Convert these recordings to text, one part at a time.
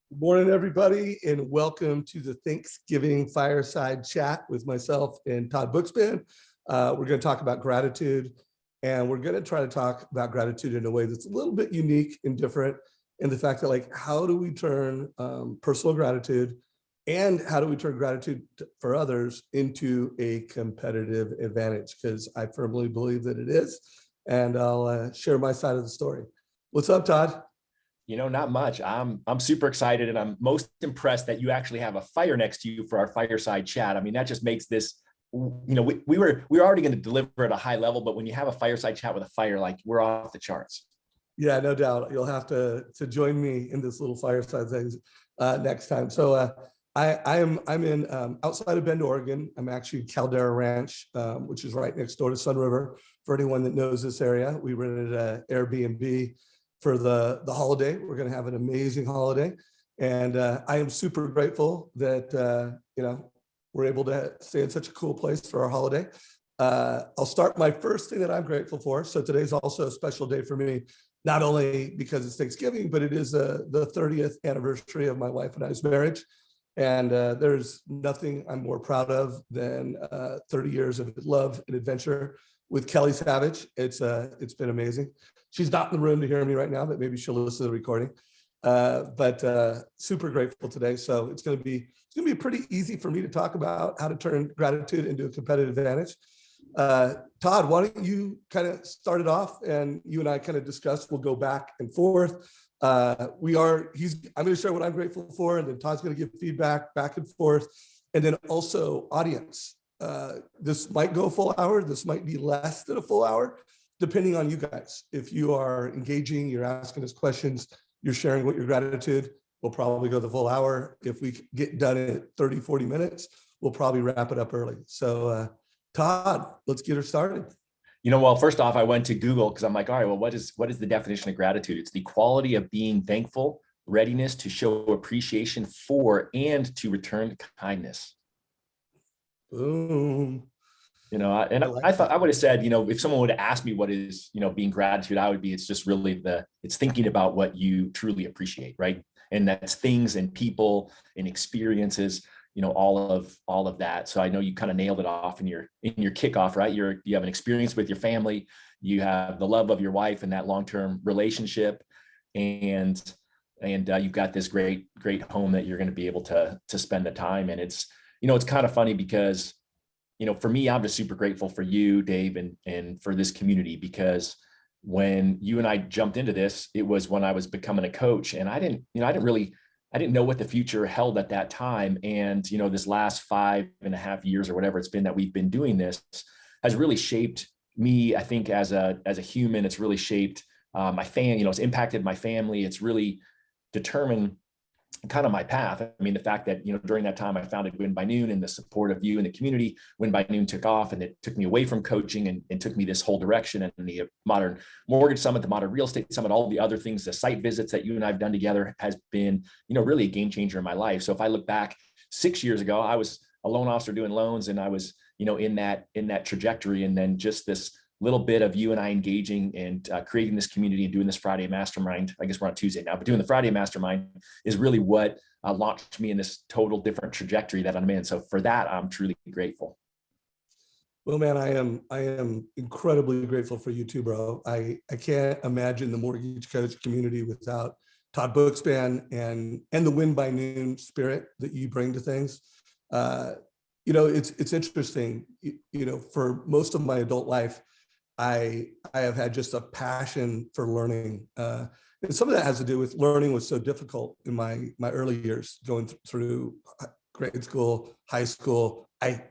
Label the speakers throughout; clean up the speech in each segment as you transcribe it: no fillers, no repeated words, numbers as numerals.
Speaker 1: Good morning, everybody, and welcome to the Thanksgiving Fireside Chat with myself and Todd Bookspan. We're going to talk about gratitude, and we're going to try to talk about gratitude in a way that's a little bit unique and different. And the fact that, how do we turn personal gratitude and how do we turn gratitude for others into a competitive advantage? Because I firmly believe that it is, and I'll share my side of the story. What's up, Todd?
Speaker 2: Not much. I'm super excited, and I'm most impressed that you actually have a fire next to you for our fireside chat. I mean, that just makes this, we were already going to deliver at a high level, but when you have a fireside chat with a fire, we're off the charts.
Speaker 1: Yeah, no doubt. You'll have to join me in this little fireside thing next time. So I'm in outside of Bend, Oregon. I'm actually Caldera Ranch, which is right next door to Sun River. For anyone that knows this area, we rented an Airbnb for the holiday. We're going to have an amazing holiday, and I am super grateful that we're able to stay in such a cool place for our holiday. I'll start my first thing that I'm grateful for. So today's also a special day for me, not only because it's Thanksgiving, but it is the 30th anniversary of my wife and I's marriage. And there's nothing I'm more proud of than 30 years of love and adventure with Kelly Savage. It's been amazing. She's not in the room to hear me right now, but maybe she'll listen to the recording. But super grateful today. So it's going to be pretty easy for me to talk about how to turn gratitude into a competitive advantage. Todd, why don't you kind of start it off, and you and I kind of discuss. We'll go back and forth. I'm going to share what I'm grateful for, and then Todd's going to give feedback back and forth, and then also audience. This might go a full hour. This might be less than a full hour, depending on you guys. If you are engaging, you're asking us questions, you're sharing what your gratitude, we'll probably go the full hour. If we get done at 30, 40 minutes, we'll probably wrap it up early. So Todd, let's get her started.
Speaker 2: Well, first off, I went to Google because I'm like, all right, well, what is the definition of gratitude? It's the quality of being thankful, readiness to show appreciation for, and to return kindness.
Speaker 1: Boom.
Speaker 2: I thought I would have said, if someone would have asked me what is, being gratitude, it's just really it's thinking about what you truly appreciate, right? And that's things and people and experiences, all of that. So I know you kind of nailed it off in your kickoff, right? You have an experience with your family, you have the love of your wife and that long-term relationship, and you've got this great home that you're going to be able to spend the time. And it's kind of funny because for me, I'm just super grateful for you, Dave, and for this community, because when you and I jumped into this, it was when I was becoming a coach, and I didn't know what the future held at that time. And, this last 5.5 years or whatever it's been that we've been doing this has really shaped me, I think, as a human. It's really shaped my it's impacted my family. It's really determined kind of my path. I mean, the fact that, during that time I founded Win by Noon, and the support of you and the community, Win by Noon took off, and it took me away from coaching and took me this whole direction. And the Modern Mortgage Summit, the Modern Real Estate Summit, all the other things, the site visits that you and I've done together has been, really a game changer in my life. So if I look back 6 years ago, I was a loan officer doing loans, and I was, in that trajectory. And then just this little bit of you and I engaging and creating this community and doing this Friday mastermind. I guess we're on Tuesday now, but doing the Friday mastermind is really what launched me in this total different trajectory that I'm in. So for that, I'm truly grateful.
Speaker 1: Well, man, I am incredibly grateful for you too, bro. I can't imagine the mortgage coach community without Todd Bookspan and the Win by Noon spirit that you bring to things. It's interesting. For most of my adult life, I have had just a passion for learning. And some of that has to do with learning was so difficult in my early years, going through grade school, high school. I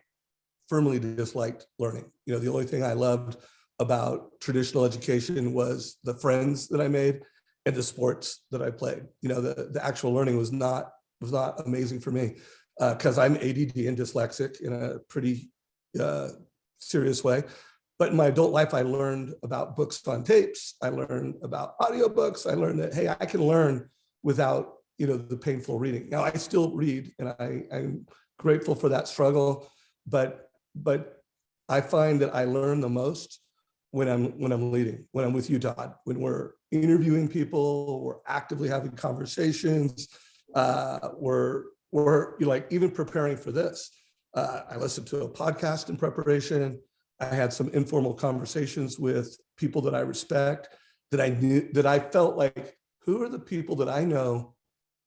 Speaker 1: firmly disliked learning. The only thing I loved about traditional education was the friends that I made and the sports that I played. The actual learning was not amazing for me because I'm ADD and dyslexic in a pretty serious way. But in my adult life, I learned about books on tapes. I learned about audiobooks. I learned that, hey, I can learn without, the painful reading. Now, I still read, and I'm grateful for that struggle. But I find that I learn the most when I'm leading, when I'm with you, Todd, when we're interviewing people, we're actively having conversations. were like, even preparing for this, I listened to a podcast in preparation. I had some informal conversations with people that I respect, that I knew, that I felt like, who are the people that I know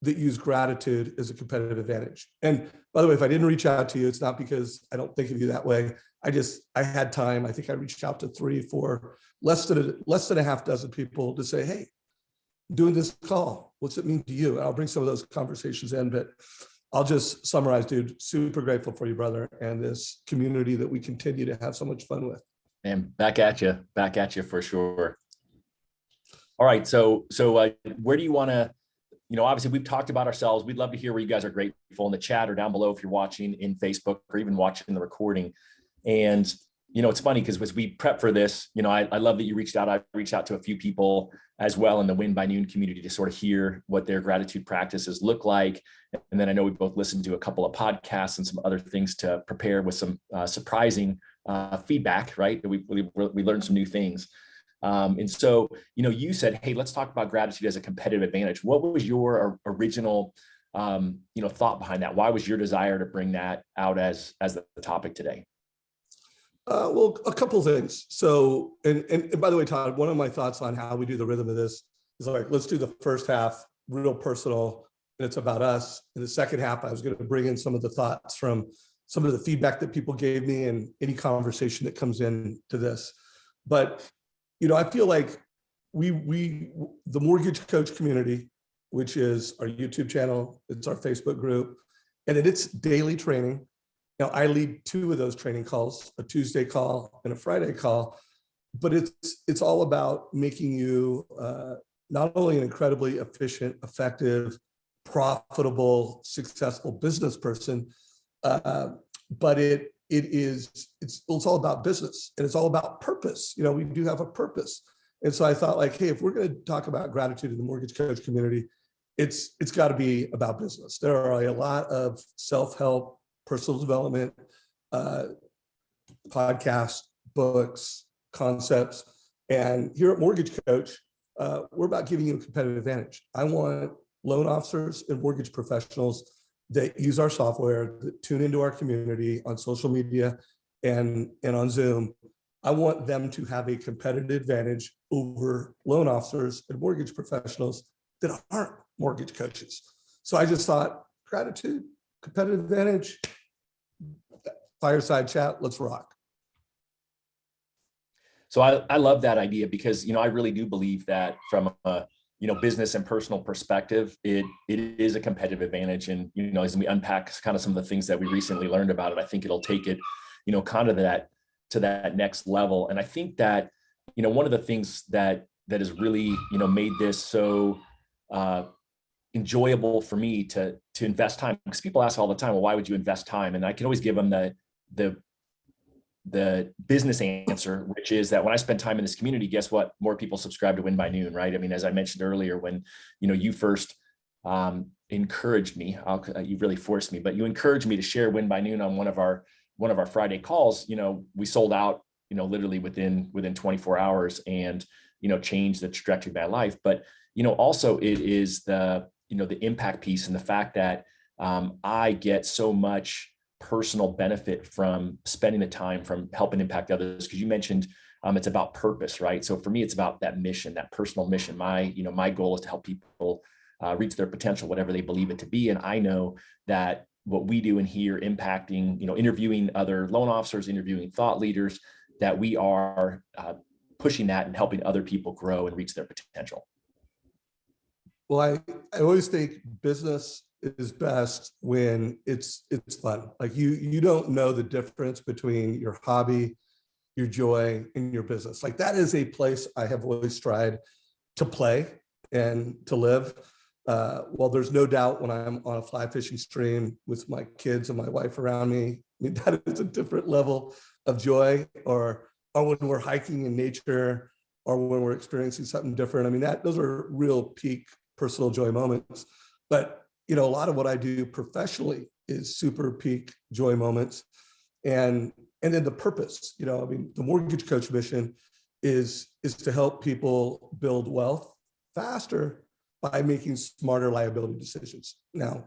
Speaker 1: that use gratitude as a competitive advantage? And by the way, if I didn't reach out to you, it's not because I don't think of you that way. I had time. I think I reached out to 3, 4, less than a half dozen people to say, hey, doing this call, what's it mean to you? And I'll bring some of those conversations in, but I'll just summarize, dude, super grateful for you, brother, and this community that we continue to have so much fun with.
Speaker 2: And back at you for sure. All right. So where do you want to, obviously we've talked about ourselves. We'd love to hear where you guys are grateful in the chat or down below if you're watching in Facebook or even watching the recording. And, it's funny because as we prep for this, I love that you reached out. I reached out to a few people as well in the Win by Noon community to sort of hear what their gratitude practices look like. And then I know we both listened to a couple of podcasts and some other things to prepare with some surprising feedback, right? We learned some new things. And so, you said, hey, let's talk about gratitude as a competitive advantage. What was your original, thought behind that? Why was your desire to bring that out as the topic today?
Speaker 1: Well, a couple of things. So, and by the way, Todd, one of my thoughts on how we do the rhythm of this is like, let's do the first half real personal, and it's about us. In the second half, I was going to bring in some of the thoughts from some of the feedback that people gave me and any conversation that comes in to this. But, I feel like the mortgage coach community, which is our YouTube channel, it's our Facebook group, and it's daily training. Now, I lead 2 of those training calls, a Tuesday call and a Friday call, but it's all about making you not only an incredibly efficient, effective, profitable, successful business person, but it's all about business, and it's all about purpose. We do have a purpose. And so I thought, like, hey, if we're going to talk about gratitude in the mortgage coach community, it's got to be about business. There are a lot of self-help, personal development, podcasts, books, concepts. And here at Mortgage Coach, we're about giving you a competitive advantage. I want loan officers and mortgage professionals that use our software, that tune into our community on social media and on Zoom. I want them to have a competitive advantage over loan officers and mortgage professionals that aren't mortgage coaches. So I just thought, gratitude, competitive advantage, fireside chat, let's rock.
Speaker 2: So I love that idea because, I really do believe that from a, business and personal perspective, it is a competitive advantage. And, as we unpack kind of some of the things that we recently learned about it, I think it'll take it, kind of to that next level. And I think that, one of the things that has really, made this so enjoyable for me to invest time, because people ask all the time, well, why would you invest time? And I can always give them the business answer, which is that when I spend time in this community, guess what? More people subscribe to Win by Noon, right? I mean, as I mentioned earlier, when, you first encouraged me, you really forced me, but you encouraged me to share Win by Noon on one of our Friday calls. We sold out, literally within 24 hours and, changed the trajectory of my life. But, also it is the impact piece and the fact that I get so much personal benefit from spending the time from helping impact others. Because you mentioned it's about purpose, right? So for me, it's about that mission, that personal mission. My goal is to help people reach their potential, whatever they believe it to be. And I know that what we do in here, impacting, interviewing other loan officers, interviewing thought leaders, that we are pushing that and helping other people grow and reach their potential.
Speaker 1: Well, I always think business is best when it's fun. Like you don't know the difference between your hobby, your joy, and your business. Like that is a place I have always tried to play and to live. Well, there's no doubt when I'm on a fly fishing stream with my kids and my wife around me, I mean, that is a different level of joy, or when we're hiking in nature, or when we're experiencing something different. I mean, those are real peak personal joy moments. But a lot of what I do professionally is super peak joy moments. And then the purpose, I mean, the mortgage coach mission is to help people build wealth faster by making smarter liability decisions. Now,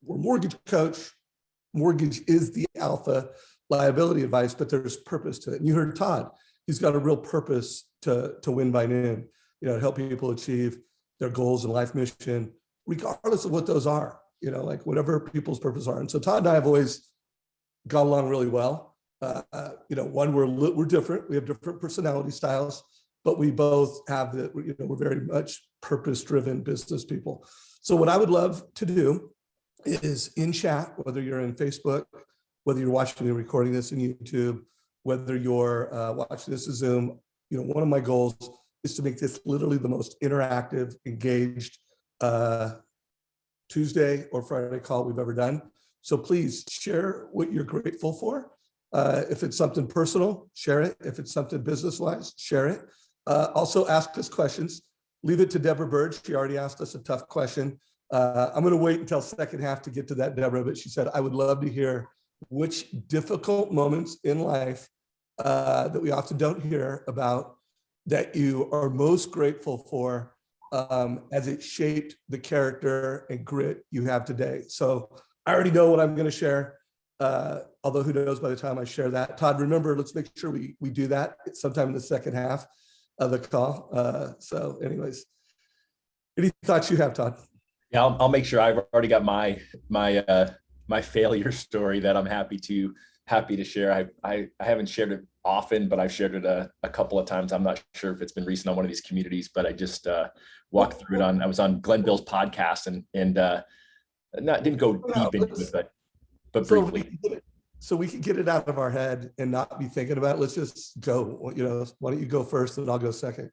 Speaker 1: we're a mortgage coach. Mortgage is the alpha liability advice, but there's purpose to it. And you heard Todd, he's got a real purpose to win by noon, to help people achieve their goals and life mission, regardless of what those are, like whatever people's purpose are. And so Todd and I have always got along really well. One, we're different. We have different personality styles, but we both have we're very much purpose-driven business people. So what I would love to do is in chat, whether you're in Facebook, whether you're watching and recording this in YouTube, whether you're watching this in Zoom, one of my goals is to make this literally the most interactive, engaged Tuesday or Friday call we've ever done. So please share what you're grateful for. If it's something personal, share it. If it's something business-wise, share it. Also ask us questions. Leave it to Deborah Bird. She already asked us a tough question. I'm going to wait until second half to get to that, Deborah, but she said, I would love to hear which difficult moments in life that we often don't hear about that you are most grateful for as it shaped the character and grit you have today. So I already know what I'm going to share, although who knows by the time I share that. Todd, remember, let's make sure we do that sometime in the second half of the call. So anyways, any thoughts you have, Todd?
Speaker 2: Yeah, I'll make sure. I've already got my failure story that I'm happy to share. I haven't shared it often, but I've shared it a couple of times. I'm not sure if it's been recent on one of these communities, but I just walked through it I was on Glenn Bill's podcast and didn't go deep into it, but briefly.
Speaker 1: So we can get it out of our head and not be thinking about it. Let's just go. Why don't you go first and I'll go second?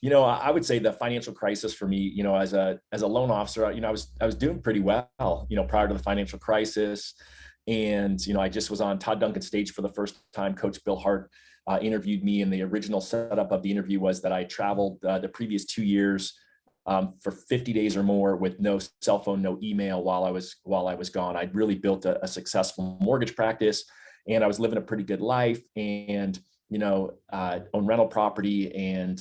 Speaker 2: I would say the financial crisis for me, as a loan officer, I was doing pretty well, prior to the financial crisis. And, I just was on Todd Duncan's stage for the first time. Coach Bill Hart interviewed me, and the original setup of the interview was that I traveled the previous 2 years for 50 days or more with no cell phone, no email while I was gone. I'd really built a successful mortgage practice, and I was living a pretty good life, and, own rental property and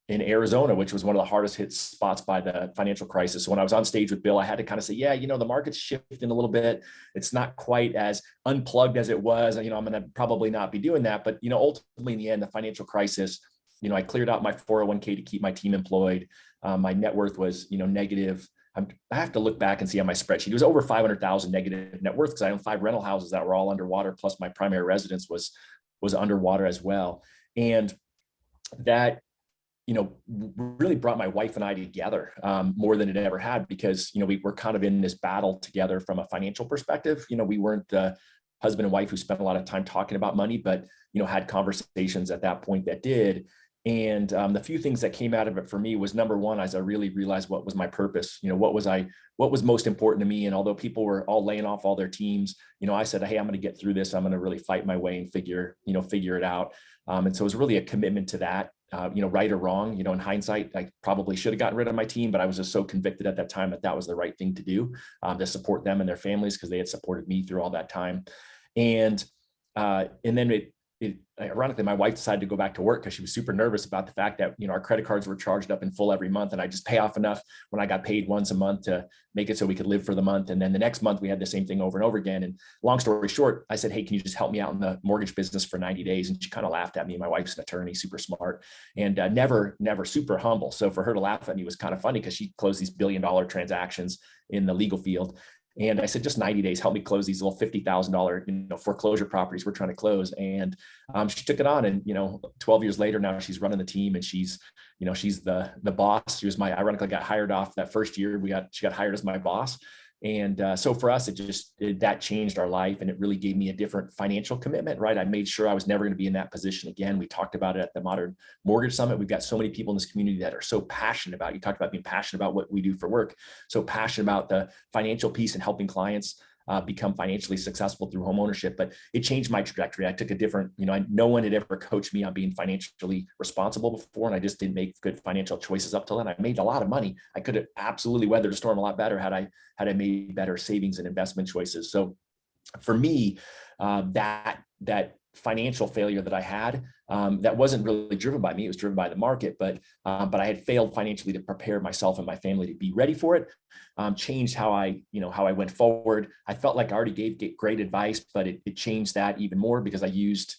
Speaker 2: in Arizona, which was one of the hardest hit spots by the financial crisis. So when I was on stage with Bill, I had to kind of say, yeah, the market's shifting a little bit. It's not quite as unplugged as it was. I'm going to probably not be doing that. But, ultimately in the end, the financial crisis, I cleared out my 401k to keep my team employed. My net worth was, negative. I have to look back and see on my spreadsheet. It was over 500,000 negative net worth because I own 5 rental houses that were all underwater. Plus my primary residence was underwater as well. And that, really brought my wife and I together more than it ever had, because, we were kind of in this battle together from a financial perspective. We weren't the husband and wife who spent a lot of time talking about money, but, had conversations at that point that did. And the few things that came out of it for me was, number one, as I really realized what was my purpose, what was most important to me. And although people were all laying off all their teams, I said, hey, I'm going to get through this. I'm going to really fight my way and figure it out. And so it was really a commitment to that. Right or wrong, in hindsight, I probably should have gotten rid of my team, but I was just so convicted at that time that was the right thing to do, to support them and their families, because they had supported me through all that time. And then ironically, my wife decided to go back to work because she was super nervous about the fact that, our credit cards were charged up in full every month, and I just pay off enough when I got paid once a month to make it so we could live for the month. And then the next month we had the same thing over and over again. And long story short, I said, hey, can you just help me out in the mortgage business for 90 days? And she kind of laughed at me. My wife's an attorney, super smart, and never super humble. So for her to laugh at me was kind of funny, because she closed these billion-dollar transactions in the legal field. And I said, just 90 days, help me close these little $50,000, foreclosure properties we're trying to close. And she took it on. And, 12 years later, now she's running the team, and she's the boss. She was ironically got hired off that first year. She got hired as my boss. And so for us, that changed our life, and it really gave me a different financial commitment, right? I made sure I was never going to be in that position again. We talked about it at the Modern Mortgage Summit. We've got so many people in this community that are so passionate about, you talked about being passionate about what we do for work, so passionate about the financial piece and helping clients become financially successful through home ownership. But it changed my trajectory. I took a different, no one had ever coached me on being financially responsible before, and I just didn't make good financial choices up till then. I made a lot of money. I could have absolutely weathered a storm a lot better had I made better savings and investment choices. So for me, that financial failure that I had, that wasn't really driven by me. It was driven by the market, but I had failed financially to prepare myself and my family to be ready for it. Changed how I went forward. I felt like I already gave great advice, but it changed that even more because I used,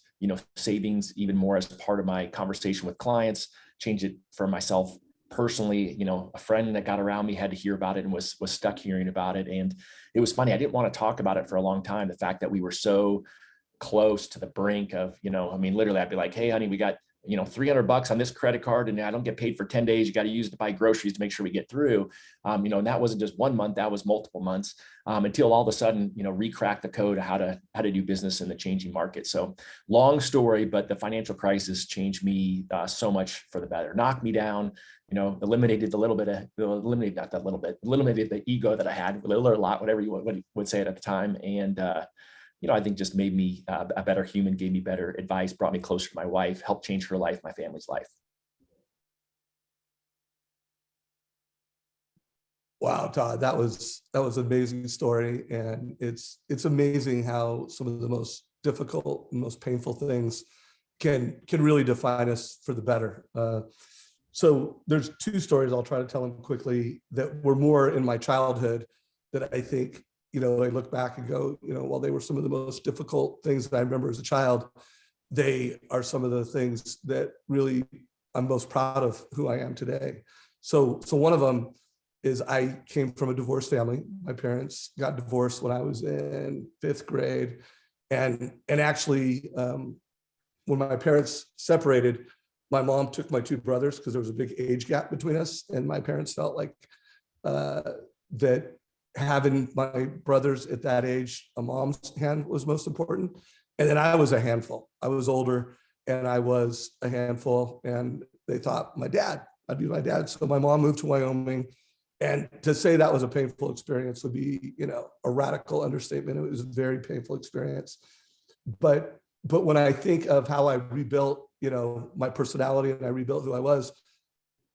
Speaker 2: savings even more as part of my conversation with clients, changed it for myself personally. A friend that got around me had to hear about it and was stuck hearing about it. And it was funny. I didn't want to talk about it for a long time. The fact that we were so close to the brink of, literally I'd be like, hey, honey, we got, $300 on this credit card and I don't get paid for 10 days. You got to use it to buy groceries to make sure we get through. And that wasn't just 1 month, that was multiple months, until all of a sudden, re-crack the code of how to do business in the changing market. So long story, but the financial crisis changed me so much for the better, knocked me down, eliminated eliminated the ego that I had, a little or a lot, whatever you would say it at the time. And, I think just made me a better human, gave me better advice, brought me closer to my wife, helped change her life, my family's life.
Speaker 1: Wow, Todd, that was an amazing story. And it's amazing how some of the most difficult and most painful things can really define us for the better. So there's two stories I'll try to tell them quickly that were more in my childhood that I think, I look back and go, while they were some of the most difficult things that I remember as a child, they are some of the things that really I'm most proud of who I am today. So one of them is I came from a divorced family. My parents got divorced when I was in 5th grade. And actually, when my parents separated, my mom took my 2 brothers because there was a big age gap between us. And my parents felt like that having my brothers at that age, a mom's hand was most important. And then I was a handful. I was older and I was a handful. And they thought I'd be my dad. So my mom moved to Wyoming. And to say that was a painful experience would be, a radical understatement. It was a very painful experience. But when I think of how I rebuilt, my personality and I rebuilt who I was,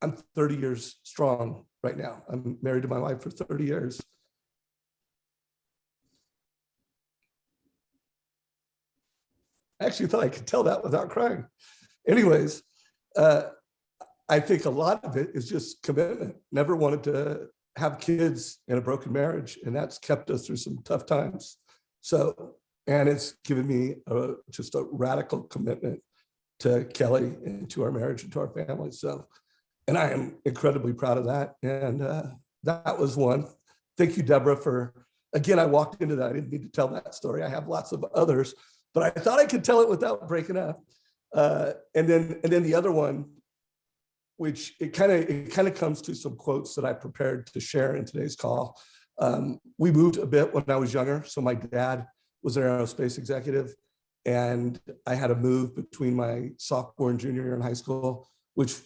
Speaker 1: I'm 30 years strong right now. I'm married to my wife for 30 years. I actually thought I could tell that without crying. Anyways, I think a lot of it is just commitment. Never wanted to have kids in a broken marriage, and that's kept us through some tough times. So, and it's given me just a radical commitment to Kelly and to our marriage and to our family. So, and I am incredibly proud of that. And that was one. Thank you, Deborah, again, I walked into that. I didn't need to tell that story. I have lots of others, but I thought I could tell it without breaking up. And then the other one, which it kind of comes to some quotes that I prepared to share in today's call. We moved a bit when I was younger. So my dad was an aerospace executive, and I had to move between my sophomore and junior year in high school, which,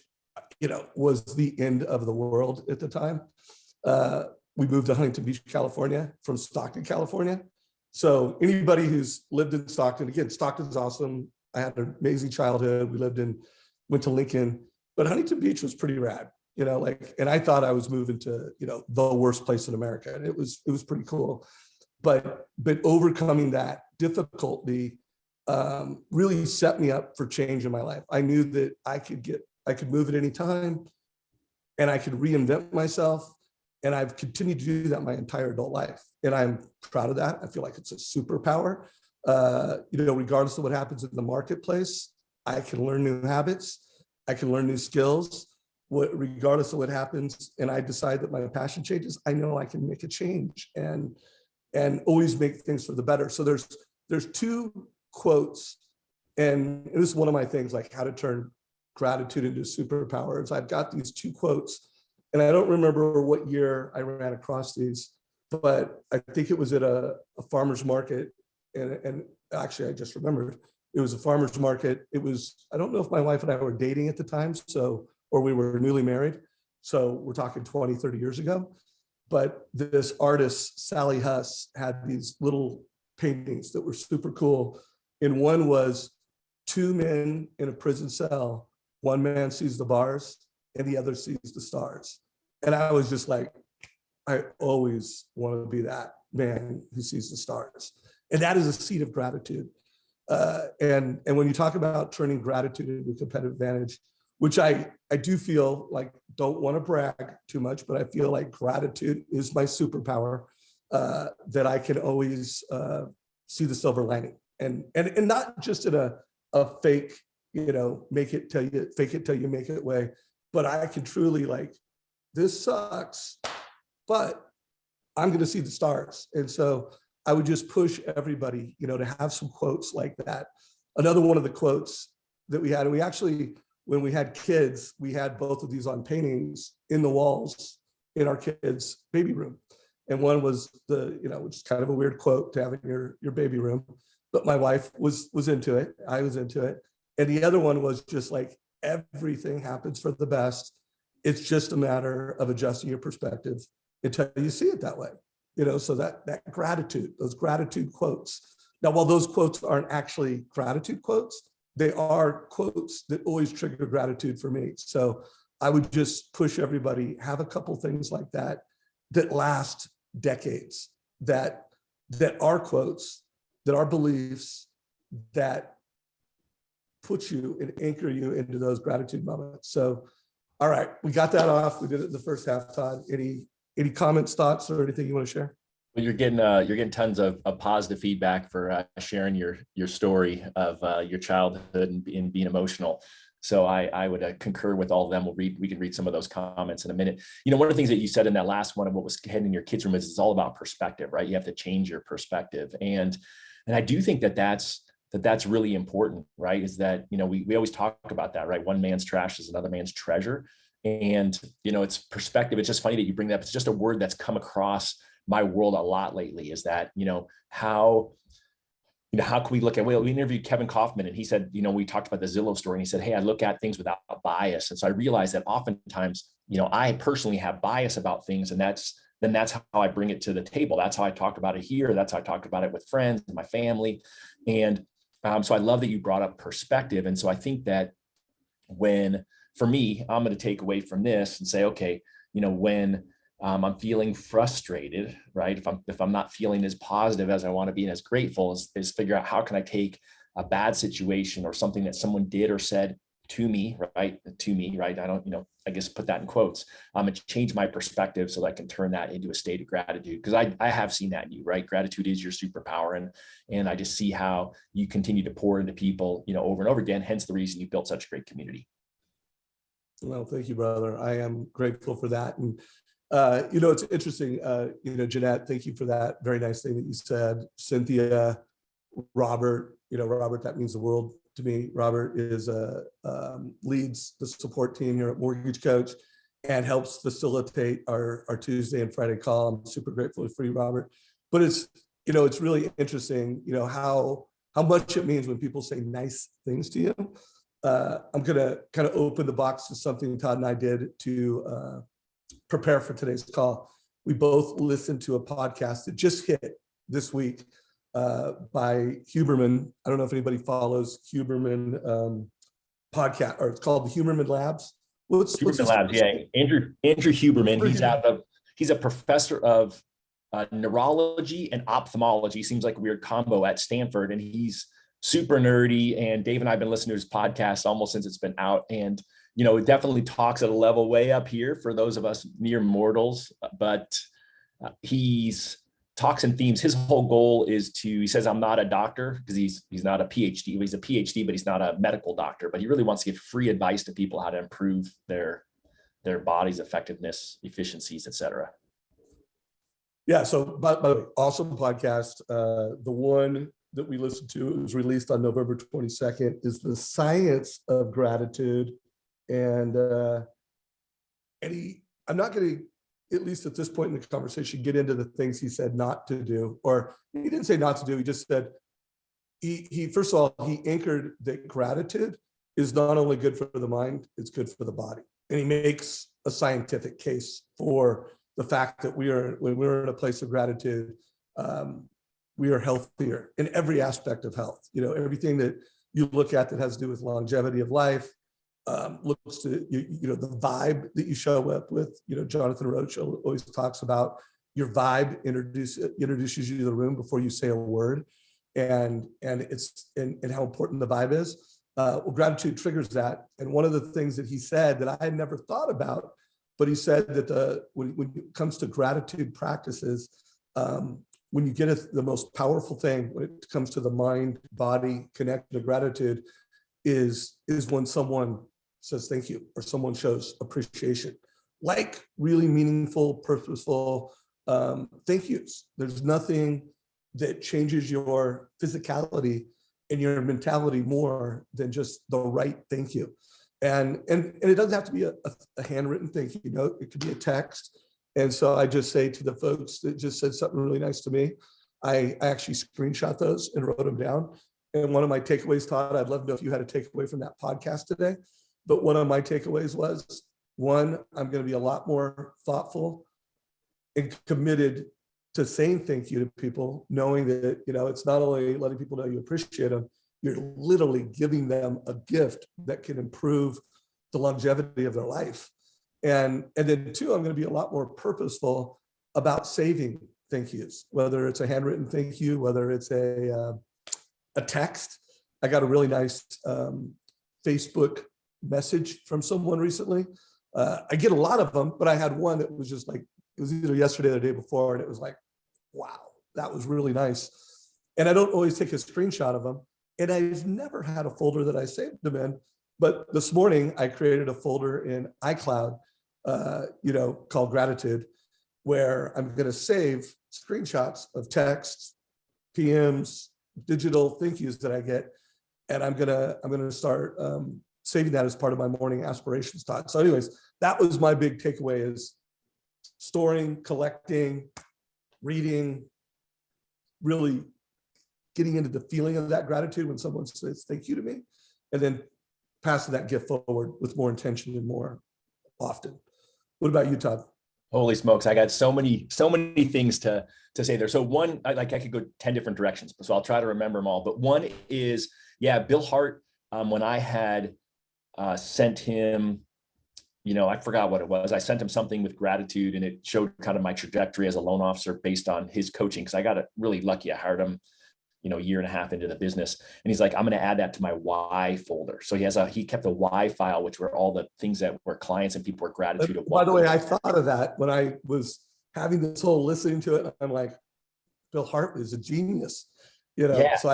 Speaker 1: was the end of the world at the time. We moved to Huntington Beach, California from Stockton, California. So anybody who's lived in Stockton, again, Stockton's awesome. I had an amazing childhood. We went to Lincoln, but Huntington Beach was pretty rad, and I thought I was moving to, the worst place in America. And it was pretty cool. But overcoming that difficulty really set me up for change in my life. I knew that I could move at any time and I could reinvent myself. And I've continued to do that my entire adult life. And I'm proud of that. I feel like it's a superpower. Regardless of what happens in the marketplace, I can learn new habits. I can learn new skills. Regardless of what happens, and I decide that my passion changes, I know I can make a change and always make things for the better. So there's 2 quotes, and this is one of my things, like how to turn gratitude into superpowers. I've got these 2 quotes, and I don't remember what year I ran across these, but I think it was at a farmer's market. And actually, I just remembered it was a farmer's market. I don't know if my wife and I were dating at the time, or we were newly married. So we're talking 20, 30 years ago. But this artist, Sally Huss, had these little paintings that were super cool. And one was 2 men in a prison cell. One man sees the bars and the other sees the stars. And I was just like, I always want to be that man who sees the stars. And that is a seed of gratitude. And when you talk about turning gratitude into a competitive advantage, which I do feel like, don't want to brag too much, but I feel like gratitude is my superpower, that I can always see the silver lining, and not just in a fake, fake it till you make it way, but I can truly, like, this sucks, but I'm going to see the stars. And so I would just push everybody, to have some quotes like that. Another one of the quotes that we had, and we actually, when we had kids, we had both of these on paintings in the walls in our kids' baby room. And one was which is kind of a weird quote to have in your baby room, but my wife was into it. I was into it. And the other one was just like, everything happens for the best. It's just a matter of adjusting your perspective until you see it that way. So that gratitude, those gratitude quotes. Now, while those quotes aren't actually gratitude quotes, they are quotes that always trigger gratitude for me. So I would just push everybody, have a couple things like that last decades, that are quotes, that are beliefs, that put you and anchor you into those gratitude moments. So, all right, we got that off. We did it in the first half. Todd, any comments, thoughts, or anything you want to share?
Speaker 2: Well, you're getting tons of positive feedback for sharing your story of your childhood and being emotional. So I would concur with all of them. We can read some of those comments in a minute. One of the things that you said in that last one of what was heading in your kids' room is it's all about perspective, right? You have to change your perspective, and I do think that's really important, right? Is that we always talk about that, right? One man's trash is another man's treasure, and it's perspective. It's just funny that you bring that up. It's just a word that's come across my world a lot lately. Is that how can we look at, we interviewed Kevin Kaufman, and he said, we talked about the Zillow story, and he said, hey, I look at things without a bias. And so I realized that oftentimes, I personally have bias about things, and that's how I bring it to the table. That's how I talk about it here. That's how I talk about it with friends and my family. And so I love that you brought up perspective. And so I think that for me, I'm going to take away from this and say, okay, when I'm feeling frustrated, right? If I'm not feeling as positive as I want to be and as grateful, is figure out how can I take a bad situation or something that someone did or said to me, right? I don't, I guess put that in quotes, and change my perspective so that I can turn that into a state of gratitude. Because I have seen that in you, right? Gratitude is your superpower. And I just see how you continue to pour into people, over and over again, hence the reason you built such a great community.
Speaker 1: Well, thank you, brother. I am grateful for that. And it's interesting, Jeanette, thank you for that very nice thing that you said. Cynthia, Robert, Robert, that means the world to me. Robert leads the support team here at Mortgage Coach and helps facilitate our Tuesday and Friday call. I'm super grateful for you, Robert. But it's really interesting, how much it means when people say nice things to you. I'm going to kind of open the box to something Todd and I did to prepare for today's call. We both listened to a podcast that just hit this week by Huberman. I don't know if anybody follows Huberman podcast, or it's called the Huberman Labs.
Speaker 2: Huberman Labs, yeah. Andrew Huberman. He's a professor of neurology and ophthalmology. Seems like a weird combo at Stanford, and he's super nerdy. And Dave and I have been listening to his podcast almost since it's been out, and it definitely talks at a level way up here for those of us mere mortals, but he's talks in themes. His whole goal is he says, I'm not a doctor, because he's not a PhD. He's a PhD, but he's not a medical doctor, but he really wants to give free advice to people how to improve their body's effectiveness, efficiencies, etc.
Speaker 1: Yeah. So, by the way, awesome podcast. The one that we listened to, it was released on November 22nd, is The Science of Gratitude. And I'm not going to, at least at this point in the conversation, get into the things he said not to do, or he didn't say not to do. He just said, he first of all, he anchored that gratitude is not only good for the mind, it's good for the body. And he makes a scientific case for the fact that when we're in a place of gratitude, we are healthier in every aspect of health. Everything that you look at that has to do with longevity of life, looks to the vibe that you show up with. Jonathan Roach always talks about your vibe introduces you to the room before you say a word. and how important the vibe is. Well, gratitude triggers that. And one of the things that he said that I had never thought about, but he said that when it comes to gratitude practices, when you get the most powerful thing when it comes to the mind body connection to gratitude is when someone says thank you or someone shows appreciation, like really meaningful, purposeful thank yous. There's nothing that changes your physicality and your mentality more than just the right thank you. And it doesn't have to be a handwritten thank you note. It could be a text. And so I just say to the folks that just said something really nice to me, I actually screenshot those and wrote them down. And one of my takeaways, Todd, I'd love to know if you had a takeaway from that podcast today. But one of my takeaways was, one, I'm going to be a lot more thoughtful and committed to saying thank you to people, knowing that, it's not only letting people know you appreciate them, you're literally giving them a gift that can improve the longevity of their life. And then two, I'm going to be a lot more purposeful about saving thank yous, whether it's a handwritten thank you, whether it's a text. I got a really nice Facebook message from someone recently. I get a lot of them, but I had one that was just like, it was either yesterday or the day before, and it was like, wow, that was really nice. And I don't always take a screenshot of them. And I've never had a folder that I saved them in. But this morning, I created a folder in iCloud, called Gratitude, where I'm going to save screenshots of texts, PMs, digital thank yous that I get. And I'm gonna start saving that as part of my morning aspirations thought. So anyways, that was my big takeaway, is storing, collecting, reading, really getting into the feeling of that gratitude when someone says thank you to me, and then passing that gift forward with more intention and more often. What about you, Todd?
Speaker 2: Holy smokes. I got so many things to say there. So one, I could go 10 different directions, so I'll try to remember them all. But one is, Bill Hart, when I had sent him, I forgot what it was. I sent him something with gratitude, and it showed kind of my trajectory as a loan officer based on his coaching. Cause I got really lucky. I hired him, a year and a half into the business, and he's like, I'm going to add that to my why folder. So he kept a why file, which were all the things that were clients and people were gratitude of.
Speaker 1: By the way, I thought of that when I was having this whole listening to it. I'm like, Bill Hart is a genius,
Speaker 2: Yeah,
Speaker 1: so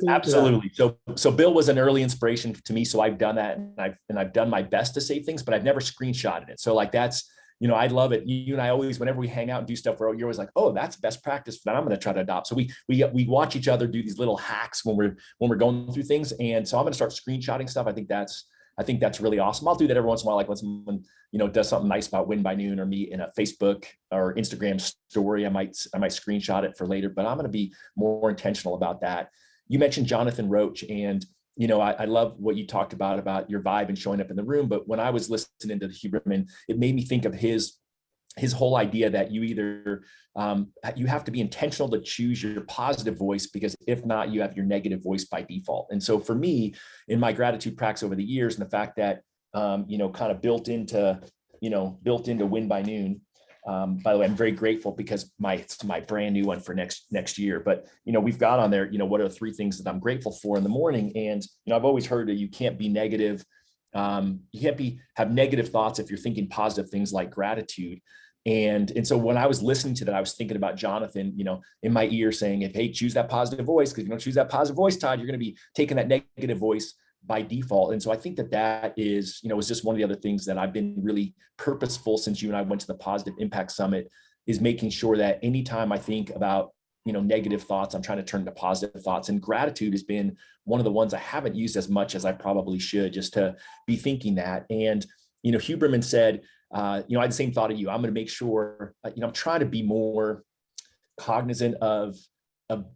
Speaker 2: absolutely. So Bill was an early inspiration to me. So I've done that, and I've done my best to save things, but I've never screenshotted it. So like that's, I love it. You and I always, whenever we hang out and do stuff, you're always like, oh, that's best practice that I'm going to try to adopt. So we watch each other do these little hacks when we're going through things. And so I'm going to start screenshotting stuff. I think that's really awesome. I'll do that every once in a while, like when someone, does something nice about Win by Noon or me in a Facebook or Instagram story. I might screenshot it for later, but I'm going to be more intentional about that. You mentioned Jonathan Roach, and I love what you talked about your vibe and showing up in the room. But when I was listening to the Huberman, it made me think of his whole idea that you either you have to be intentional to choose your positive voice, because if not, you have your negative voice by default. And so for me, in my gratitude practice over the years, and the fact that kind of built into Win by Noon. By the way, I'm very grateful because it's my brand new one for next year. But we've got on there, what are the 3 things that I'm grateful for in the morning? And I've always heard that you can't be negative. You can't have negative thoughts if you're thinking positive things like gratitude. And so when I was listening to that, I was thinking about Jonathan, in my ear saying, hey, choose that positive voice, because if you don't choose that positive voice, Todd, you're going to be taking that negative voice by default. And so I think that is, is just one of the other things that I've been really purposeful since you and I went to the Positive Impact Summit, is making sure that anytime I think about, negative thoughts, I'm trying to turn to positive thoughts. And gratitude has been one of the ones I haven't used as much as I probably should, just to be thinking that. And, Huberman said, I had the same thought of you. I'm going to make sure, I'm trying to be more cognizant of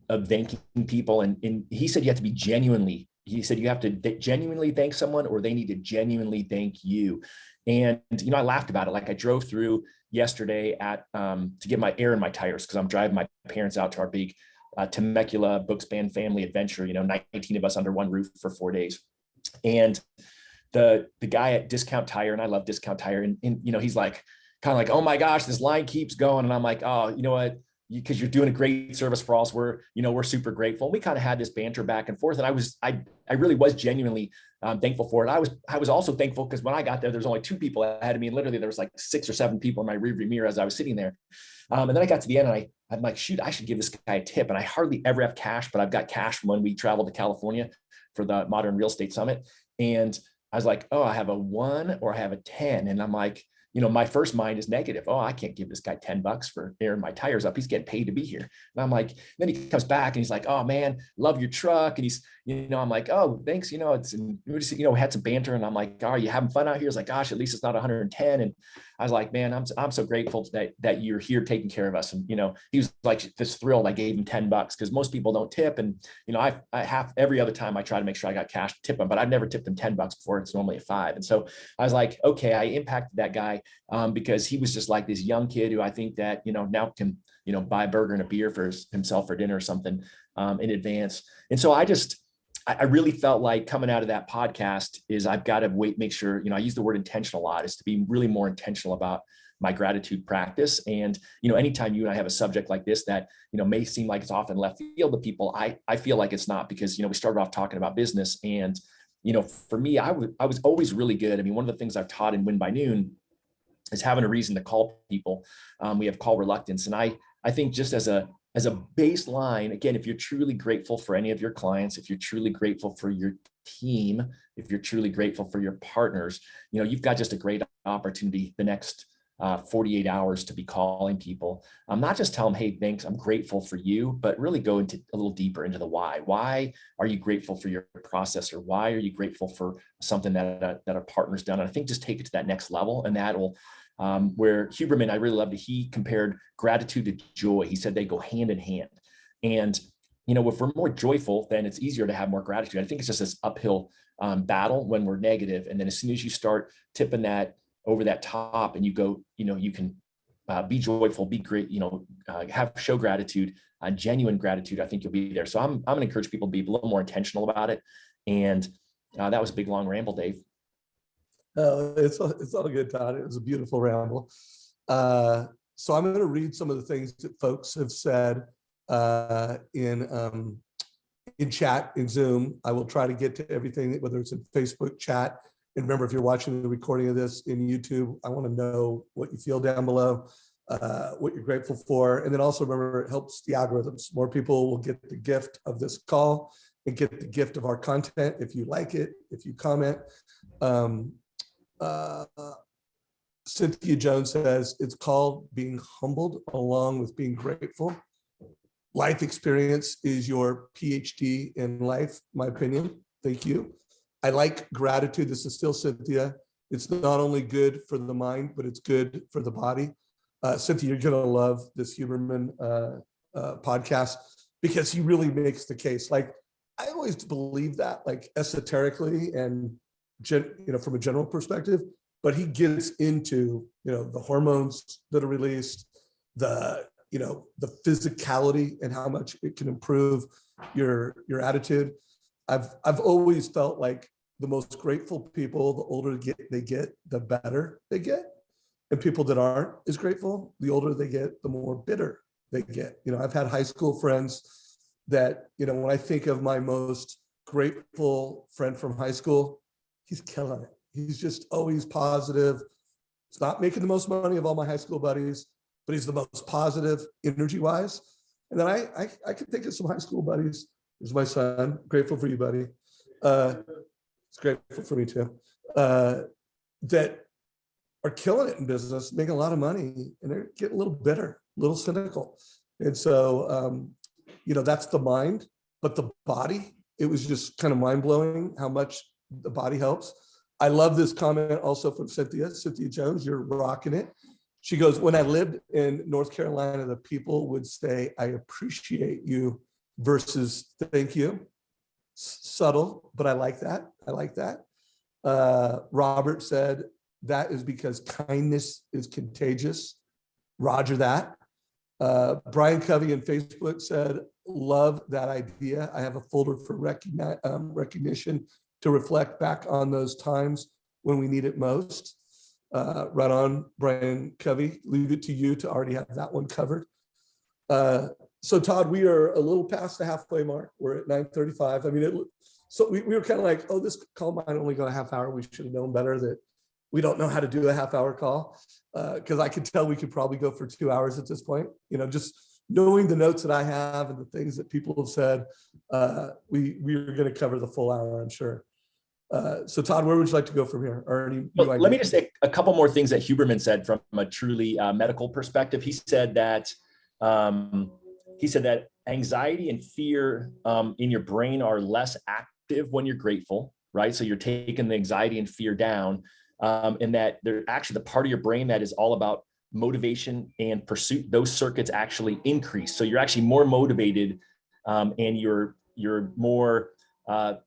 Speaker 2: thanking people. And he said, you have to be you have to genuinely thank someone, or they need to genuinely thank you. And, I laughed about it. Like I drove through yesterday to get my air in my tires, because I'm driving my parents out to our big Temecula Bookspan family adventure, 19 of us under one roof for 4 days. And the guy at Discount Tire, and I love Discount Tire, and he's like, kind of like, oh my gosh, this line keeps going. And I'm like, oh, you know what? because you're doing a great service for us. We're super grateful. We kind of had this banter back and forth. And I really was genuinely thankful for it. I was also thankful because when I got there, there's only 2 people ahead of me. And literally there was like 6 or 7 people in my rearview mirror as I was sitting there. And then I got to the end and I'm like, shoot, I should give this guy a tip. And I hardly ever have cash, but I've got cash from when we traveled to California for the Modern Real Estate Summit. And I was like, oh, I have a 1 or I have a 10. And I'm like, my first mind is negative. Oh, I can't give this guy $10 for airing my tires up. He's getting paid to be here. And I'm like, then he comes back and he's like, oh man, love your truck. And he's, I'm like, oh, thanks. We had some banter and I'm like, oh, are you having fun out here? He's like, gosh, at least it's not 110. And I was like, man, I'm so grateful that you're here taking care of us. And, he was like this thrilled. I gave him $10 because most people don't tip. And, I have every other time I try to make sure I got cash to tip him, but I've never tipped him $10 before. It's normally a 5. And so I was like, okay, I impacted that guy because he was just like this young kid who I think that, now can, buy a burger and a beer for himself for dinner or something in advance. And so I really felt like coming out of that podcast is I've got to make sure, I use the word intentional a lot, is to be really more intentional about my gratitude practice. And, anytime you and I have a subject like this that, may seem like it's off in left field to people, I feel like it's not, because, we started off talking about business. And, for me, I was always really good. I mean, one of the things I've taught in Win by Noon is having a reason to call people. We have call reluctance. And I think just as a baseline, again, if you're truly grateful for any of your clients, if you're truly grateful for your team, if you're truly grateful for your partners, you've got just a great opportunity the next 48 hours to be calling people. Not just tell them, hey, thanks, I'm grateful for you, but really go into a little deeper into the why. Why are you grateful for your process, or why are you grateful for something that a partner's done? And I think just take it to that next level, and that will where Huberman, I really loved it. He compared gratitude to joy. He said they go hand in hand. And, if we're more joyful, then it's easier to have more gratitude. I think it's just this uphill battle when we're negative. And then as soon as you start tipping that over that top and you go, you can be joyful, be great, show gratitude, genuine gratitude, I think you'll be there. So I'm going to encourage people to be a little more intentional about it. And that was a big, long ramble, Dave.
Speaker 1: It's all good, Todd. It was a beautiful ramble. So I'm going to read some of the things that folks have said in chat, in Zoom. I will try to get to everything, whether it's in Facebook chat. And remember, if you're watching the recording of this in YouTube, I want to know what you feel down below, what you're grateful for. And then also remember, it helps the algorithms. More people will get the gift of this call and get the gift of our content if you like it, if you comment. Cynthia Jones says it's called being humbled along with being grateful. Life experience is your PhD in life, my opinion. Thank you. I like gratitude. This is still Cynthia. It's not only good for the mind, but it's good for the body. Cynthia, you're going to love this Huberman podcast, because he really makes the case. Like, I always believe that, like, esoterically and from a general perspective, but he gets into, the hormones that are released, the physicality and how much it can improve your attitude. I've always felt like the most grateful people, the older they get, the better they get. And people that aren't as grateful, the older they get, the more bitter they get. I've had high school friends that, when I think of my most grateful friend from high school, he's killing it. He's just always positive. He's not making the most money of all my high school buddies, but he's the most positive energy-wise. And then I can think of some high school buddies. There's my son. Grateful for you, buddy. It's grateful for me too. That are killing it in business, making a lot of money, and they're getting a little bitter, a little cynical. And so, that's the mind, but the body, it was just kind of mind-blowing how much the body helps. I love this comment also from Cynthia Jones. You're rocking it. She goes, when I lived in North Carolina, the people would say, I appreciate you versus thank you. Subtle, but I like that. Robert said, that is because kindness is contagious. Roger that. Brian Covey on Facebook said, love that idea. I have a folder for recognition to reflect back on those times when we need it most. Right on, Brian Covey. Leave it to you to already have that one covered. So Todd, we are a little past the halfway mark. We're at 9:35. I mean, so we were kind of like, oh, this call might only go a half hour. We should have known better that we don't know how to do a half-hour call, because I could tell we could probably go for 2 hours at this point. Just knowing the notes that I have and the things that people have said, we are going to cover the full hour, I'm sure. So Todd, where would you like to go from here? Or any
Speaker 2: well, let me just say a couple more things that Huberman said from a truly medical perspective. He said that anxiety and fear in your brain are less active when you're grateful, right? So you're taking the anxiety and fear down, and that they're actually the part of your brain that is all about motivation and pursuit. Those circuits actually increase. So you're actually more motivated, and you're more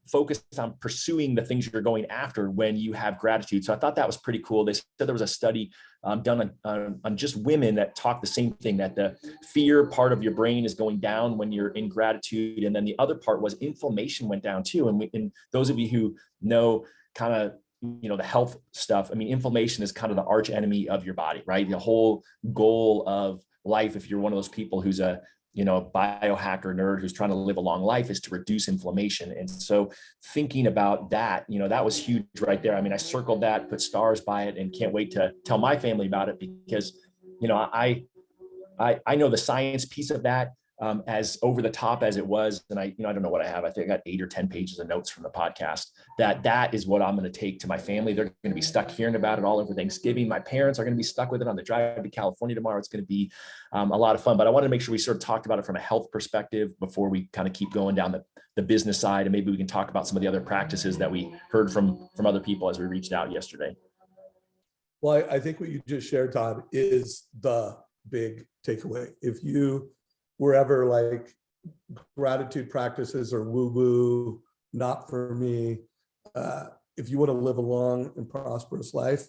Speaker 2: focused on pursuing the things you're going after when you have gratitude. So I thought that was pretty cool. They said there was a study done on just women that talked the same thing, that the fear part of your brain is going down when you're in gratitude. And then the other part was inflammation went down too. And those of you who know kind of, the health stuff, I mean, inflammation is kind of the arch enemy of your body, right? The whole goal of life, if you're one of those people who's a biohacker nerd who's trying to live a long life, is to reduce inflammation. And so thinking about that, that was huge right there. I mean, I circled that, put stars by it, and can't wait to tell my family about it, because, I know the science piece of that, as over the top as it was. And I don't know what I have. I think I got 8 or 10 pages of notes from the podcast. That is what I'm going to take to my family. They're going to be stuck hearing about it all over Thanksgiving. My parents are going to be stuck with it on the drive to California tomorrow. It's going to be a lot of fun, but I wanted to make sure we sort of talked about it from a health perspective before we kind of keep going down the business side. And maybe we can talk about some of the other practices that we heard from other people as we reached out yesterday.
Speaker 1: Well, I think what you just shared, Todd, is the big takeaway. If you were ever like, gratitude practices or woo-woo, not for me, if you want to live a long and prosperous life,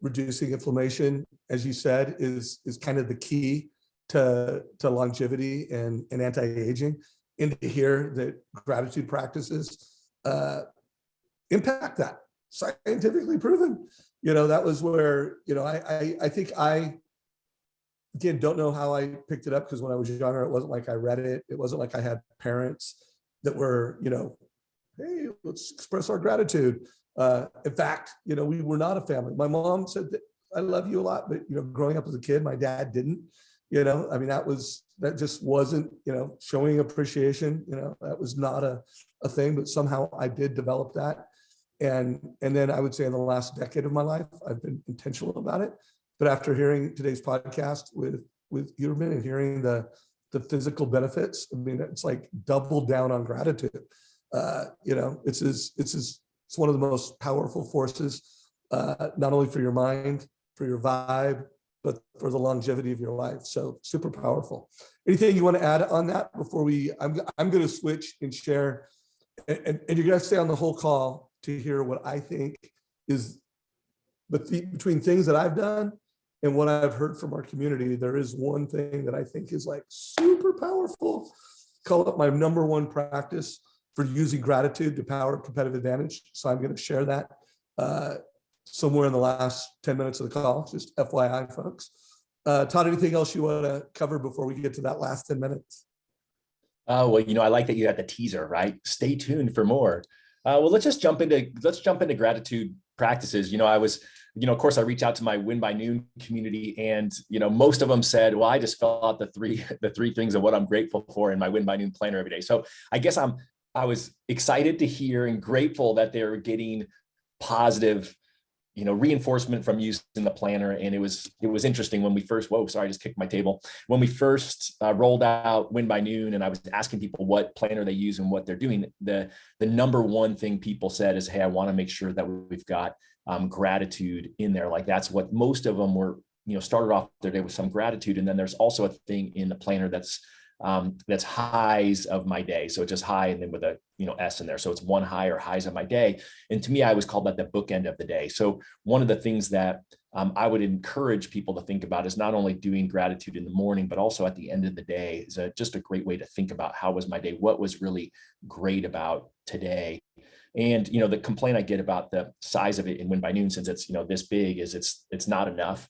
Speaker 1: reducing inflammation, as you said, is kind of the key to longevity and anti-aging. And to hear that gratitude practices impact that, scientifically proven. That was where, I think again, don't know how I picked it up, because when I was younger, it wasn't like I read it. It wasn't like I had parents that were, hey, let's express our gratitude. In fact, we were not a family. My mom said that I love you a lot, but, growing up as a kid, my dad didn't, I mean, that just wasn't, showing appreciation, that was not a thing, but somehow I did develop that. And then I would say in the last decade of my life, I've been intentional about it. But after hearing today's podcast with Huberman and hearing the physical benefits, I mean, it's like double down on gratitude. It's one of the most powerful forces, not only for your mind, for your vibe, but for the longevity of your life. So super powerful. Anything you want to add on that before I'm going to switch and share, and you're going to stay on the whole call to hear what I think is, but between things that I've done and what I've heard from our community, there is one thing that I think is like super powerful. Call it my number one practice for using gratitude to power competitive advantage. So I'm going to share that somewhere in the last 10 minutes of the call, just FYI, folks. Todd, anything else you want to cover before we get to that last 10 minutes?
Speaker 2: Well, I like that you got the teaser, right? Stay tuned for more. Well, let's jump into gratitude practices. Of course, I reached out to my Win by Noon community, and most of them said, "Well, I just fill out the three things of what I'm grateful for in my Win by Noon planner every day." So I guess I was excited to hear and grateful that they're getting positive, reinforcement from using the planner. And it was interesting when we first. Whoa, sorry, I just kicked my table. When we first rolled out Win by Noon, and I was asking people what planner they use and what they're doing, the number one thing people said is, "Hey, I want to make sure that we've got gratitude in there." Like that's what most of them were, started off their day with some gratitude. And then there's also a thing in the planner that's highs of my day. So it's just high and then with a, S in there. So it's one high or highs of my day. And to me, I always call that the bookend of the day. So one of the things that I would encourage people to think about is not only doing gratitude in the morning, but also at the end of the day is just a great way to think about how was my day? What was really great about today? And, the complaint I get about the size of it in Win by Noon, since it's, this big, is it's not enough.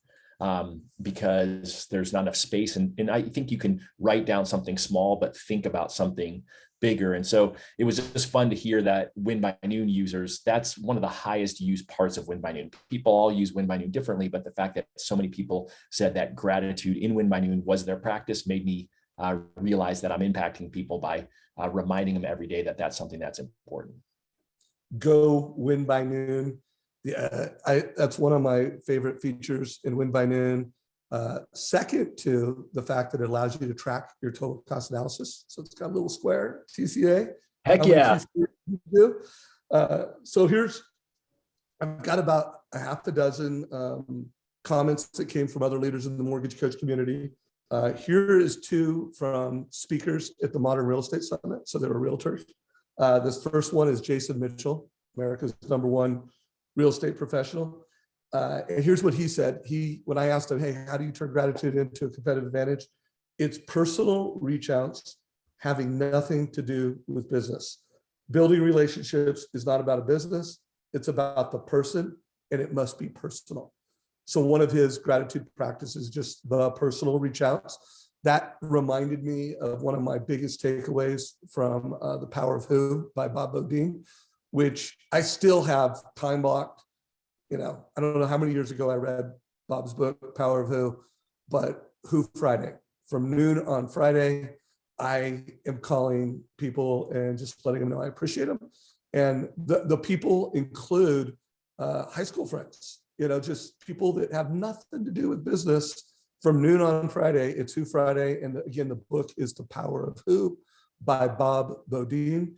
Speaker 2: because there's not enough space. And I think you can write down something small, but think about something bigger. And so it was just fun to hear that Win by Noon users, that's one of the highest used parts of Win by Noon. People all use Win by Noon differently, but the fact that so many people said that gratitude in Win by Noon was their practice made me realize that I'm impacting people by reminding them every day that that's something that's important.
Speaker 1: Go Win by Noon. Yeah, that's one of my favorite features in Win by Noon. Second to the fact that it allows you to track your total cost analysis. So it's got a little square, TCA.
Speaker 2: Heck yeah.
Speaker 1: Do. So I've got about a half a dozen comments that came from other leaders in the mortgage coach community. Here is two from speakers at the Modern Real Estate Summit. So they were realtors. This first one is Jason Mitchell, America's #1 real estate professional. And here's what he said. When I asked him, hey, how do you turn gratitude into a competitive advantage? It's personal reach outs having nothing to do with business. Building relationships is not about a business. It's about the person, and it must be personal. So one of his gratitude practices, just the personal reach outs. That reminded me of one of my biggest takeaways from The Power of Who by Bob Beaudine, which I still have time blocked. I don't know how many years ago I read Bob's book, Power of Who, but Who Friday. From noon on Friday, I am calling people and just letting them know I appreciate them. And the people include high school friends, just people that have nothing to do with business. From noon on Friday, it's Who Friday. And again, the book is The Power of Who by Bob Beaudine.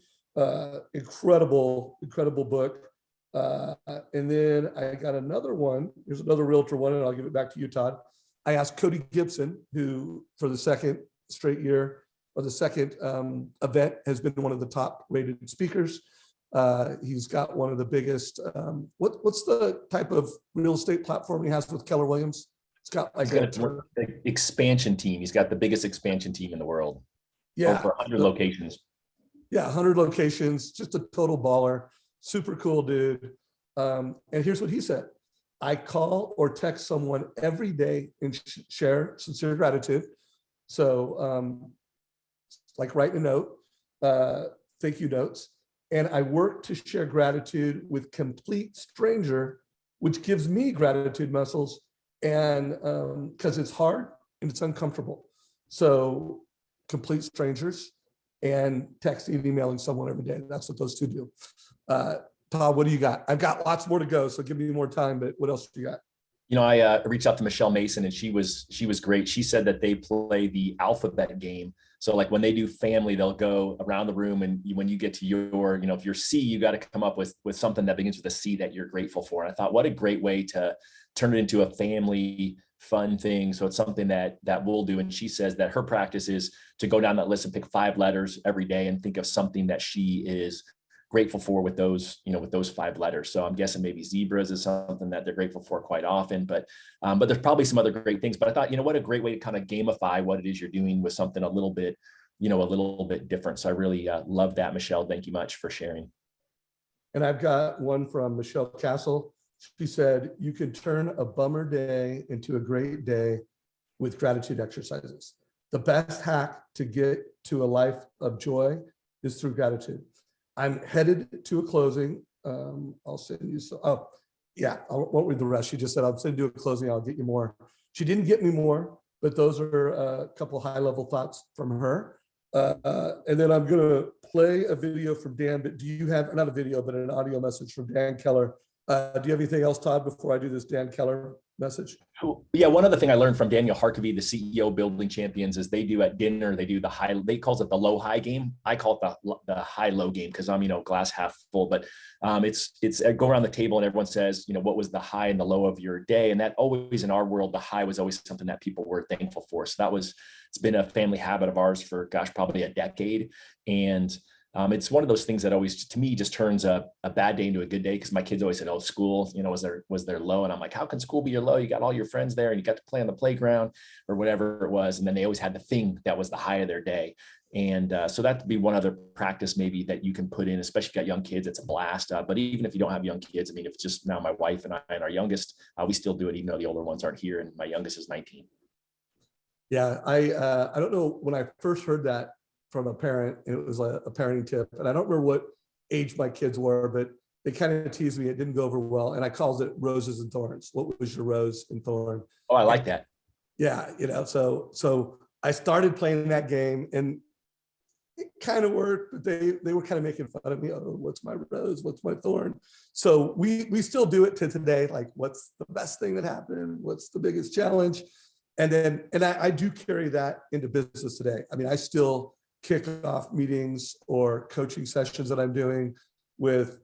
Speaker 1: Incredible book. And then I got another one. Here's another realtor one, and I'll give it back to you, Todd. I asked Cody Gibson, who for the second straight year or the second event has been one of the top rated speakers. He's got one of the biggest, what's the type of real estate platform he has with Keller Williams? It's got like
Speaker 2: an expansion team. He's got the biggest expansion team in the world.
Speaker 1: Yeah.
Speaker 2: Over 100 locations.
Speaker 1: Yeah, 100 locations, just a total baller, super cool dude. And here's what he said. I call or text someone every day and share sincere gratitude. So like write a note, thank you notes. And I work to share gratitude with complete stranger, which gives me gratitude muscles. And because it's hard and it's uncomfortable. So complete strangers and texting, emailing someone every day. That's what those two do. Todd, what do you got? I've got lots more to go, so give me more time, but what else do you got?
Speaker 2: I reached out to Michelle Mason, and she was great. She said that they play the alphabet game. So like when they do family, they'll go around the room, and when you get to your, if you're C, you got to come up with something that begins with a C that you're grateful for. And I thought, what a great way to turn it into a family fun thing. So it's something that we'll do. And she says that her practice is to go down that list and pick 5 letters every day and think of something that she is grateful for with those, with those 5 letters. So I'm guessing maybe zebras is something that they're grateful for quite often, but there's probably some other great things. But I thought, what a great way to kind of gamify what it is you're doing with something a little bit different. So I really love that, Michelle. Thank you much for sharing.
Speaker 1: And I've got one from Michelle Castle. She said, you can turn a bummer day into a great day with gratitude exercises. The best hack to get to a life of joy is through gratitude. I'm headed to a closing. I'll send you some. Oh, yeah, I won't read the rest. She just said, I'll send you a closing. I'll get you more. She didn't get me more, but those are a couple high-level thoughts from her. And then I'm going to play a video from Dan, but do you have, not a video, but an audio message from Dan Keller. Do you have anything else, Todd, before I do this Dan Keller message?
Speaker 2: Yeah, one other thing I learned from Daniel Harkavy, the CEO of Building Champions, is they do at dinner, they do they calls it the low high game. I call it the high low game because I'm, glass half full, but it's go around the table and everyone says, what was the high and the low of your day? And that always in our world, the high was always something that people were thankful for. So it's been a family habit of ours for, probably a decade. And It's one of those things that always, to me, just turns a bad day into a good day. Cause my kids always said, oh, school, was their low. And I'm like, how can school be your low? You got all your friends there and you got to play on the playground or whatever it was. And then they always had the thing that was the high of their day. And so that'd be one other practice maybe that you can put in, especially if you got young kids. It's a blast. But even if you don't have young kids, I mean, if it's just now my wife and I and our youngest, we still do it, even though the older ones aren't here. And my youngest is 19.
Speaker 1: Yeah, I don't know when I first heard that from a parent, and it was a parenting tip, and I don't remember what age my kids were, but they kind of teased me. It didn't go over well, and I called it roses and thorns. What was your rose and thorn?
Speaker 2: Oh, I like that.
Speaker 1: Yeah, so I started playing that game, and it kind of worked, but they were kind of making fun of me. Oh, what's my rose? What's my thorn? So we still do it to today. Like, what's the best thing that happened? What's the biggest challenge? And I do carry that into business today. I mean, I still kick off meetings or coaching sessions that I'm doing with,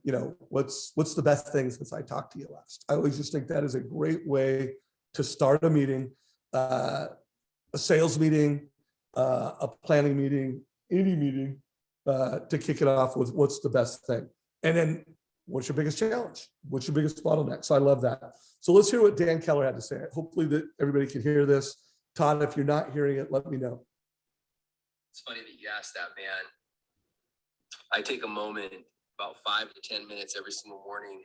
Speaker 1: what's the best thing since I talked to you last. I always just think that is a great way to start a meeting, a sales meeting, a planning meeting, any meeting, to kick it off with what's the best thing. And then what's your biggest challenge? What's your biggest bottleneck? So I love that. So let's hear what Dan Keller had to say. Hopefully that everybody can hear this. Todd, if you're not hearing it, let me know.
Speaker 3: It's funny that you asked that, man. I take a moment, about 5 to 10 minutes every single morning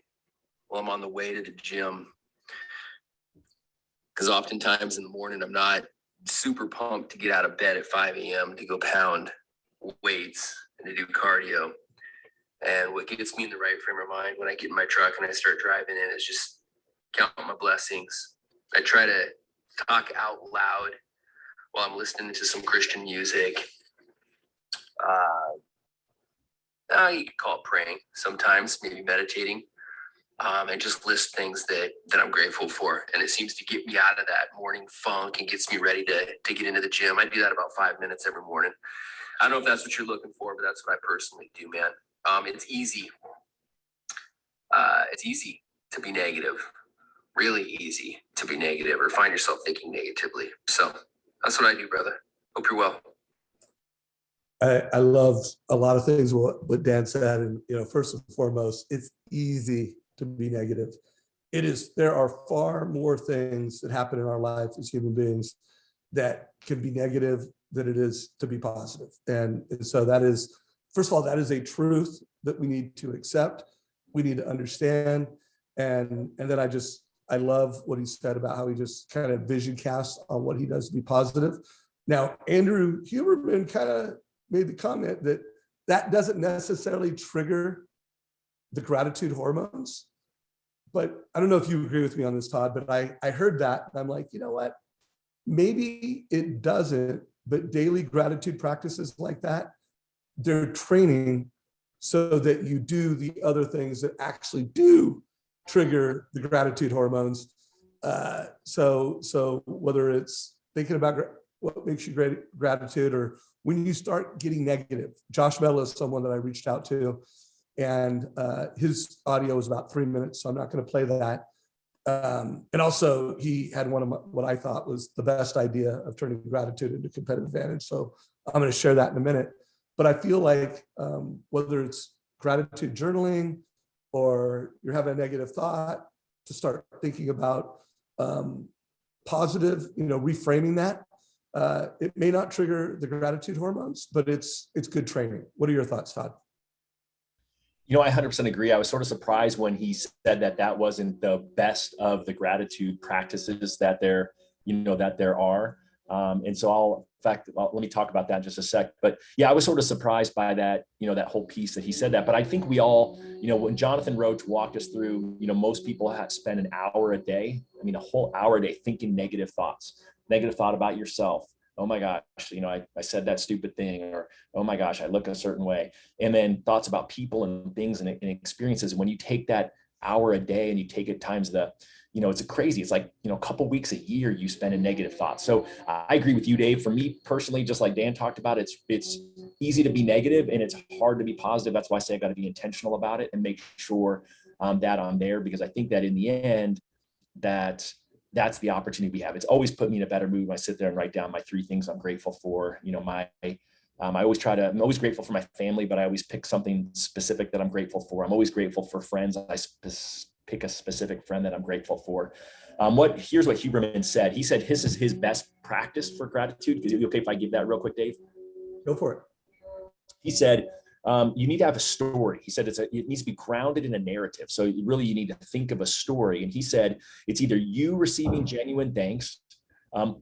Speaker 3: while I'm on the way to the gym. Because oftentimes in the morning, I'm not super pumped to get out of bed at 5 a.m. to go pound weights and to do cardio. And what gets me in the right frame of mind when I get in my truck and I start driving in is just count my blessings. I try to talk out loud while I'm listening to some Christian music. You could call it praying sometimes, maybe meditating, and just list things that I'm grateful for. And it seems to get me out of that morning funk and gets me ready to get into the gym. I do that about 5 minutes every morning. I don't know if that's what you're looking for, but that's what I personally do, man. It's easy. It's easy to be negative, really easy to be negative or find yourself thinking negatively. So that's what I do, brother. Hope you're well.
Speaker 1: I love a lot of things what Dan said. And, first and foremost, it's easy to be negative. There are far more things that happen in our life as human beings that can be negative than it is to be positive. And so that is, first of all, that is a truth that we need to accept. We need to understand. And then I love what he said about how he just kind of vision casts on what he does to be positive. Now, Andrew Huberman kind of made the comment that doesn't necessarily trigger the gratitude hormones. But I don't know if you agree with me on this, Todd, but I heard that and I'm like, you know what? Maybe it doesn't, but daily gratitude practices like that, they're training so that you do the other things that actually do trigger the gratitude hormones. So whether it's thinking about what makes you gratitude, or when you start getting negative. Josh Bell is someone that I reached out to, and his audio was about 3 minutes, so I'm not going to play that. And also, he had one of what I thought was the best idea of turning gratitude into competitive advantage. So I'm going to share that in a minute. But I feel like whether it's gratitude journaling or you're having a negative thought, to start thinking about positive, reframing that. It may not trigger the gratitude hormones, but it's good training. What are your thoughts, Todd?
Speaker 2: I 100% agree. I was sort of surprised when he said that wasn't the best of the gratitude practices that there are. And so let me talk about that in just a sec. But yeah, I was sort of surprised by that, that whole piece that he said that. But I think we all, when Jonathan Roach walked us through, most people spend an hour a day, a whole hour a day thinking negative thought about yourself. Oh my gosh, I said that stupid thing, or, oh my gosh, I look a certain way. And then thoughts about people and things and experiences. And when you take that hour a day and you take it times it's crazy. It's like, a couple weeks a year you spend in negative thoughts. So I agree with you, Dave. For me personally, just like Dan talked about, it's easy to be negative and it's hard to be positive. That's why I say I got to be intentional about it and make sure that I'm there, because I think that in the end, that's the opportunity we have. It's always put me in a better mood when I sit there and write down my 3 things I'm grateful for, my I'm always grateful for my family, but I always pick something specific that I'm grateful for. I'm always grateful for friends. Pick a specific friend that I'm grateful for. Here's what Huberman said. He said his is his best practice for gratitude. Is it okay if I give that real quick, Dave?
Speaker 1: Go for it.
Speaker 2: He said, you need to have a story. He said it needs to be grounded in a narrative. So really you need to think of a story. And he said, it's either you receiving genuine thanks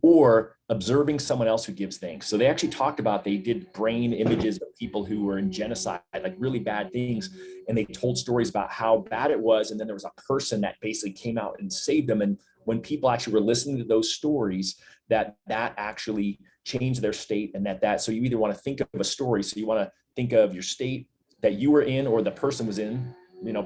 Speaker 2: or observing someone else who gives thanks. So they actually talked about, they did brain images of people who were in genocide, like really bad things. And they told stories about how bad it was. And then there was a person that basically came out and saved them. And when people actually were listening to those stories, that actually changed their state. And so you either want to think of a story. So you want to think of your state that you were in, or the person was in,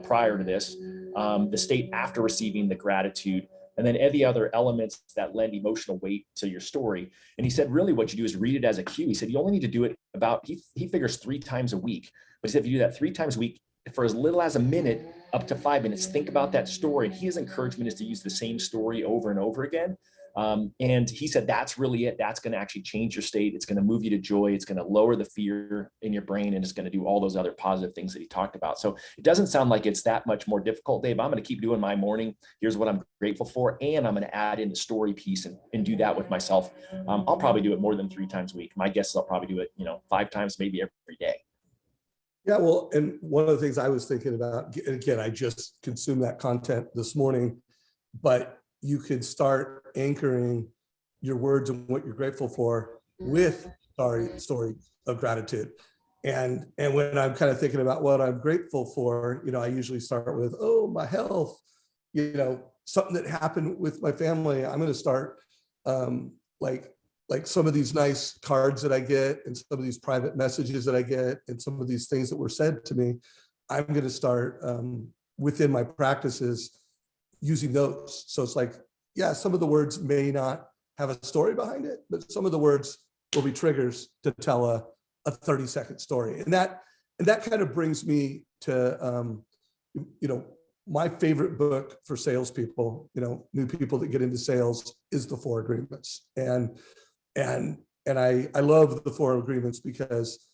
Speaker 2: prior to this, the state after receiving the gratitude, and then any other elements that lend emotional weight to your story. And he said, really what you do is read it as a cue. He said, you only need to do it he figures 3 times a week. But he said, if you do that 3 times a week, for as little as a minute, up to 5 minutes, think about that story. And his encouragement is to use the same story over and over again. And he said, that's really it. That's going to actually change your state. It's going to move you to joy. It's going to lower the fear in your brain, and it's going to do all those other positive things that he talked about. So it doesn't sound like it's that much more difficult, Dave. I'm going to keep doing my morning. Here's what I'm grateful for. And I'm going to add in the story piece and do that with myself. I'll probably do it more than 3 times a week. My guess is I'll probably do it, 5 times, maybe every day.
Speaker 1: Yeah, well, and one of the things I was thinking about, again, I just consumed that content this morning, but you could start anchoring your words and what you're grateful for with story of gratitude. And when I'm kind of thinking about what I'm grateful for, I usually start with, my health, something that happened with my family. I'm going to start like some of these nice cards that I get, and some of these private messages that I get, and some of these things that were said to me. I'm going to start within my practices using those. So it's like, yeah, some of the words may not have a story behind it, but some of the words will be triggers to tell a 30-second story. And that kind of brings me to, my favorite book for salespeople, new people that get into sales, is The 4 Agreements. And I love the 4 Agreements because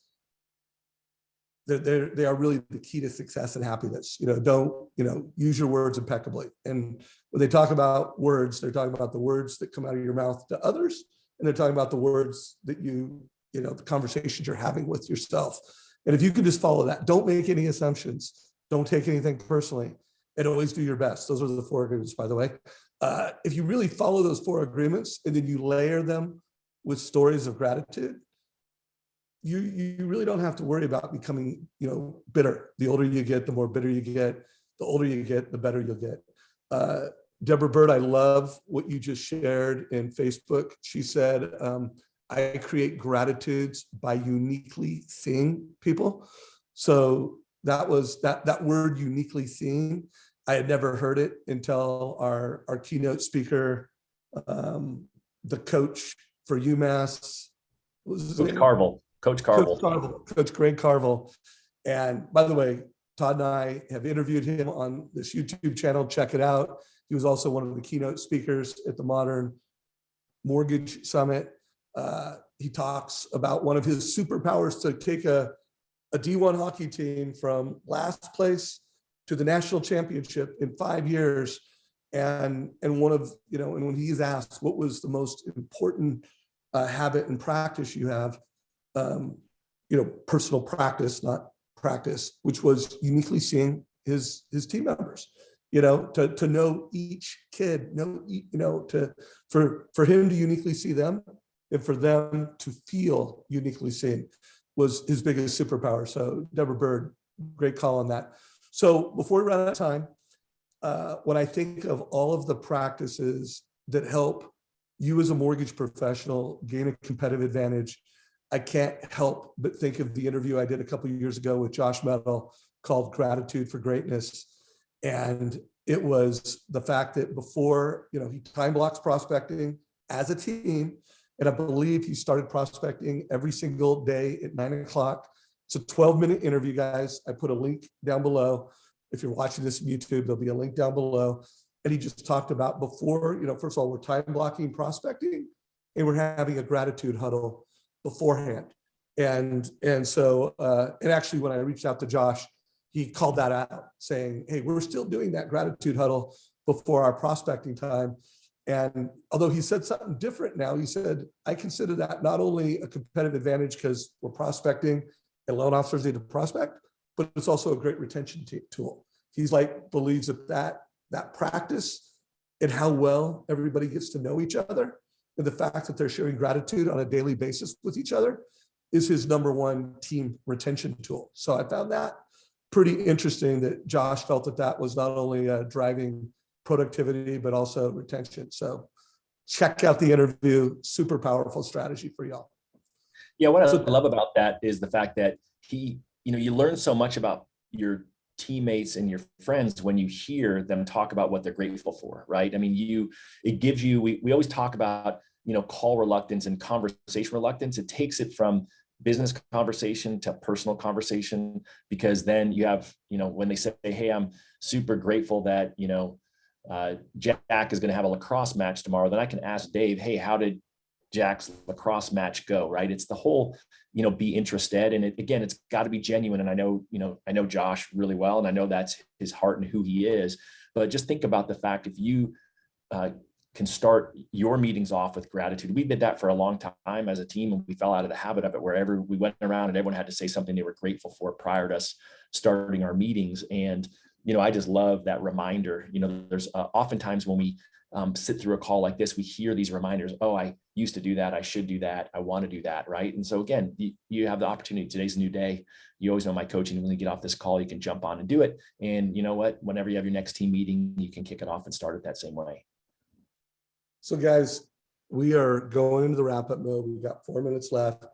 Speaker 1: they are really the key to success and happiness. Use your words impeccably. And when they talk about words, they're talking about the words that come out of your mouth to others, and they're talking about the words that the conversations you're having with yourself. And if you can just follow that, don't make any assumptions, don't take anything personally, and always do your best. Those are the 4 agreements, by the way. If you really follow those 4 agreements and then you layer them with stories of gratitude, you really don't have to worry about becoming, bitter. The older you get, the more bitter you get. The older you get, the better you'll get. Deborah Bird, I love what you just shared in Facebook. She said, I create gratitudes by uniquely seeing people. So that was that word, uniquely seen. I had never heard it until our keynote speaker, the coach for UMass, Coach Greg Carvel. And by the way, Todd and I have interviewed him on this YouTube channel. Check it out. He was also one of the keynote speakers at the Modern Mortgage Summit. He talks about one of his superpowers to take a D1 hockey team from last place to the national championship in 5 years. And one of, and when he's asked what was the most important habit and practice you have, personal practice, not practice, which was uniquely seeing his team members, to know each kid, for him to uniquely see them and for them to feel uniquely seen was his biggest superpower. So Deborah Bird, great call on that. So before we run out of time, when I think of all of the practices that help you as a mortgage professional gain a competitive advantage, I can't help but think of the interview I did a couple of years ago with Josh Metal called Gratitude for Greatness. And it was the fact that before, he time blocks prospecting as a team. And I believe he started prospecting every single day at 9:00. It's a 12-minute interview, guys. I put a link down below. If you're watching this on YouTube, there'll be a link down below. And he just talked about before, first of all, we're time blocking prospecting, and we're having a gratitude huddle beforehand. And so, and actually when I reached out to Josh, he called that out saying, hey, we're still doing that gratitude huddle before our prospecting time. And although he said something different now, he said, I consider that not only a competitive advantage because we're prospecting and loan officers need to prospect, but it's also a great retention tool. He's like, believes that practice and how well everybody gets to know each other and the fact that they're sharing gratitude on a daily basis with each other is his number one team retention tool. So I found that pretty interesting that Josh felt that was not only driving productivity, but also retention. So check out the interview, super powerful strategy for y'all.
Speaker 2: Yeah, what I love about that is the fact that you learn so much about your teammates and your friends when you hear them talk about what they're grateful for, right? I mean, it gives you, we always talk about, call reluctance and conversation reluctance. It takes it from business conversation to personal conversation, because then you have, when they say, hey, I'm super grateful that, Jack is going to have a lacrosse match tomorrow, then I can ask Dave, hey, how did Jack's lacrosse match go? Right. It's the whole, be interested. And it's got to be genuine. And I know Josh really well, and I know that's his heart and who he is. But just think about the fact, if you can start your meetings off with gratitude. We did that for a long time as a team, and we fell out of the habit of it, wherever we went around and everyone had to say something they were grateful for prior to us starting our meetings. And, I just love that reminder. There's oftentimes when we sit through a call like this, we hear these reminders. Oh, I used to do that. I should do that. I want to do that. Right. And so again, you have the opportunity. Today's a new day. You always know my coaching. When you get off this call, you can jump on and do it. And you know what? Whenever you have your next team meeting, you can kick it off and start it that same way.
Speaker 1: So guys, we are going into the wrap up mode. We've got 4 minutes left.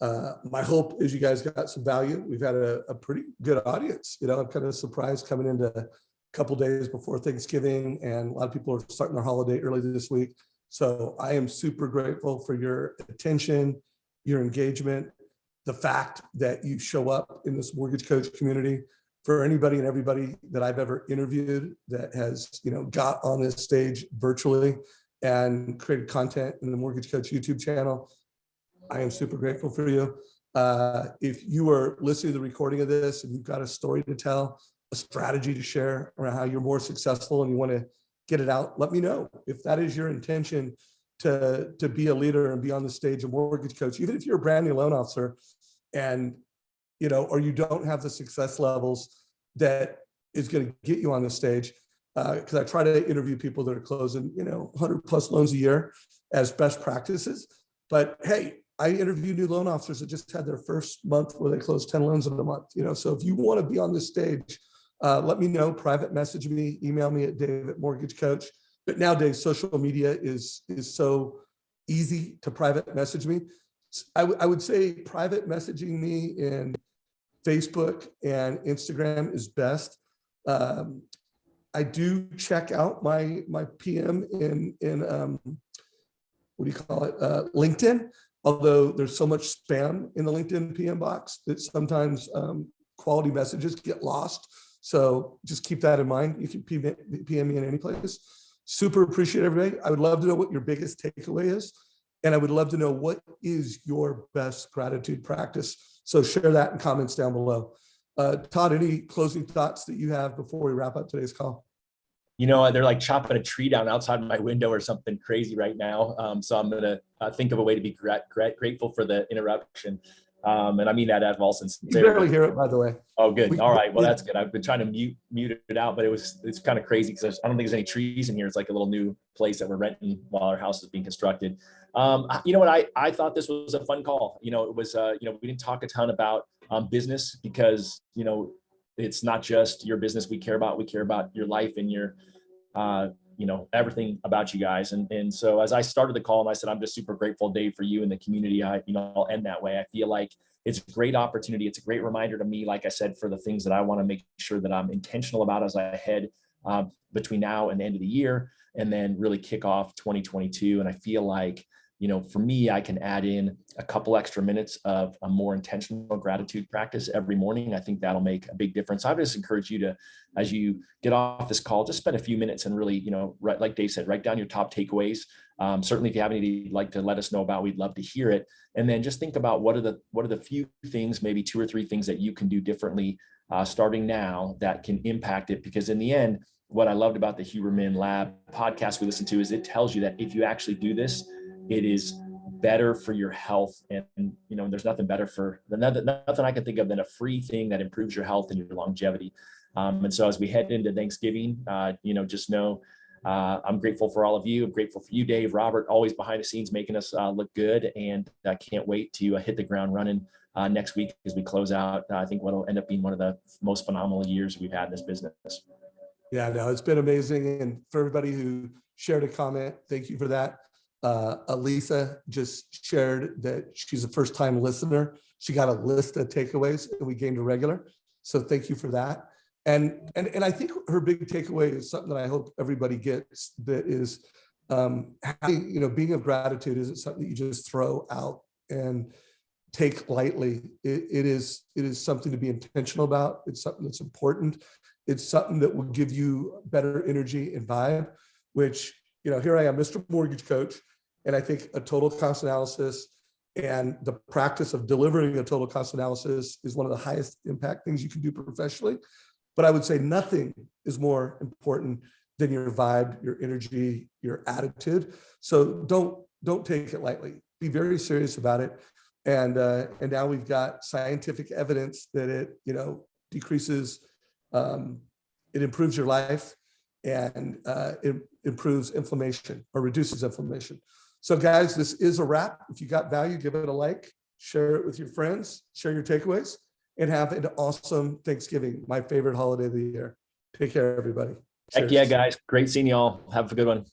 Speaker 1: My hope is you guys got some value. We've had a pretty good audience. I'm kind of surprised coming into a couple days before Thanksgiving, and a lot of people are starting their holiday early this week. So I am super grateful for your attention, your engagement, the fact that you show up in this mortgage coach community. For anybody and everybody that I've ever interviewed that has, got on this stage virtually and created content in the Mortgage Coach YouTube channel, I am super grateful for you. If you are listening to the recording of this and you've got a story to tell, a strategy to share around how you're more successful and you want to get it out, let me know. If that is your intention to be a leader and be on the stage of Mortgage Coach, even if you're a brand new loan officer and, or you don't have the success levels that is going to get you on the stage, because I try to interview people that are closing, 100 plus loans a year as best practices. But hey, I interview new loan officers that just had their first month where they closed 10 loans in a month. So if you want to be on this stage, let me know, private message me, email me at Dave@mortgagecoach. But nowadays, social media is so easy to private message me. I would say private messaging me in Facebook and Instagram is best. I do check out my PM in what do you call it? LinkedIn. Although there's so much spam in the LinkedIn PM box that sometimes quality messages get lost. So just keep that in mind. You can PM me in any place. Super appreciate everybody. I would love to know what your biggest takeaway is. And I would love to know what is your best gratitude practice. So share that in comments down below. Todd, any closing thoughts that you have before we wrap up today's call?
Speaker 2: They're like chopping a tree down outside my window or something crazy right now. So I'm going to think of a way to be grateful for the interruption. And I mean that out of all sincerity.
Speaker 1: You barely hear it, by the way.
Speaker 2: Oh, good. All right. Well, that's good. I've been trying to mute it out, but it's kind of crazy because I don't think there's any trees in here. It's like a little new place that we're renting while our house is being constructed. You know what? I thought this was a fun call. It was, we didn't talk a ton about business because, it's not just your business we care about your life and your, everything about you guys. And so as I started the call and I said, I'm just super grateful, Dave, for you and the community. I'll end that way. I feel like it's a great opportunity. It's a great reminder to me, like I said, for the things that I want to make sure that I'm intentional about as I head between now and the end of the year, and then really kick off 2022. And I feel like for me, I can add in a couple extra minutes of a more intentional gratitude practice every morning. I think that'll make a big difference. I would just encourage you to, as you get off this call, just spend a few minutes and really, like Dave said, write down your top takeaways. Certainly, if you have anything you'd like to let us know about, we'd love to hear it. And then just think about what are the few things, maybe 2 or 3 things that you can do differently starting now that can impact it. Because in the end, what I loved about the Huberman Lab podcast we listened to is it tells you that if you actually do this, it is better for your health. And there's nothing better nothing I can think of than a free thing that improves your health and your longevity. And so as we head into Thanksgiving, just know I'm grateful for all of you. I'm grateful for you, Dave, Robert, always behind the scenes making us look good. And I can't wait to hit the ground running next week as we close out, I think what'll end up being one of the most phenomenal years we've had in this business.
Speaker 1: Yeah, no, it's been amazing. And for everybody who shared a comment, thank you for that. Elisa just shared that she's a first-time listener. She got a list of takeaways and we gained a regular. So thank you for that. And I think her big takeaway is something that I hope everybody gets, that is being of gratitude isn't something that you just throw out and take lightly. It is something to be intentional about. It's something that's important. It's something that will give you better energy and vibe, which, here I am, Mr. Mortgage Coach. And I think a total cost analysis and the practice of delivering a total cost analysis is one of the highest impact things you can do professionally. But I would say nothing is more important than your vibe, your energy, your attitude. So don't take it lightly. Be very serious about it. And now we've got scientific evidence that it decreases, it improves your life, and it improves inflammation or reduces inflammation. So guys, this is a wrap. If you got value, give it a like, share it with your friends, share your takeaways, and have an awesome Thanksgiving, my favorite holiday of the year. Take care, everybody.
Speaker 2: Heck yeah, guys. Great seeing y'all. Have a good one.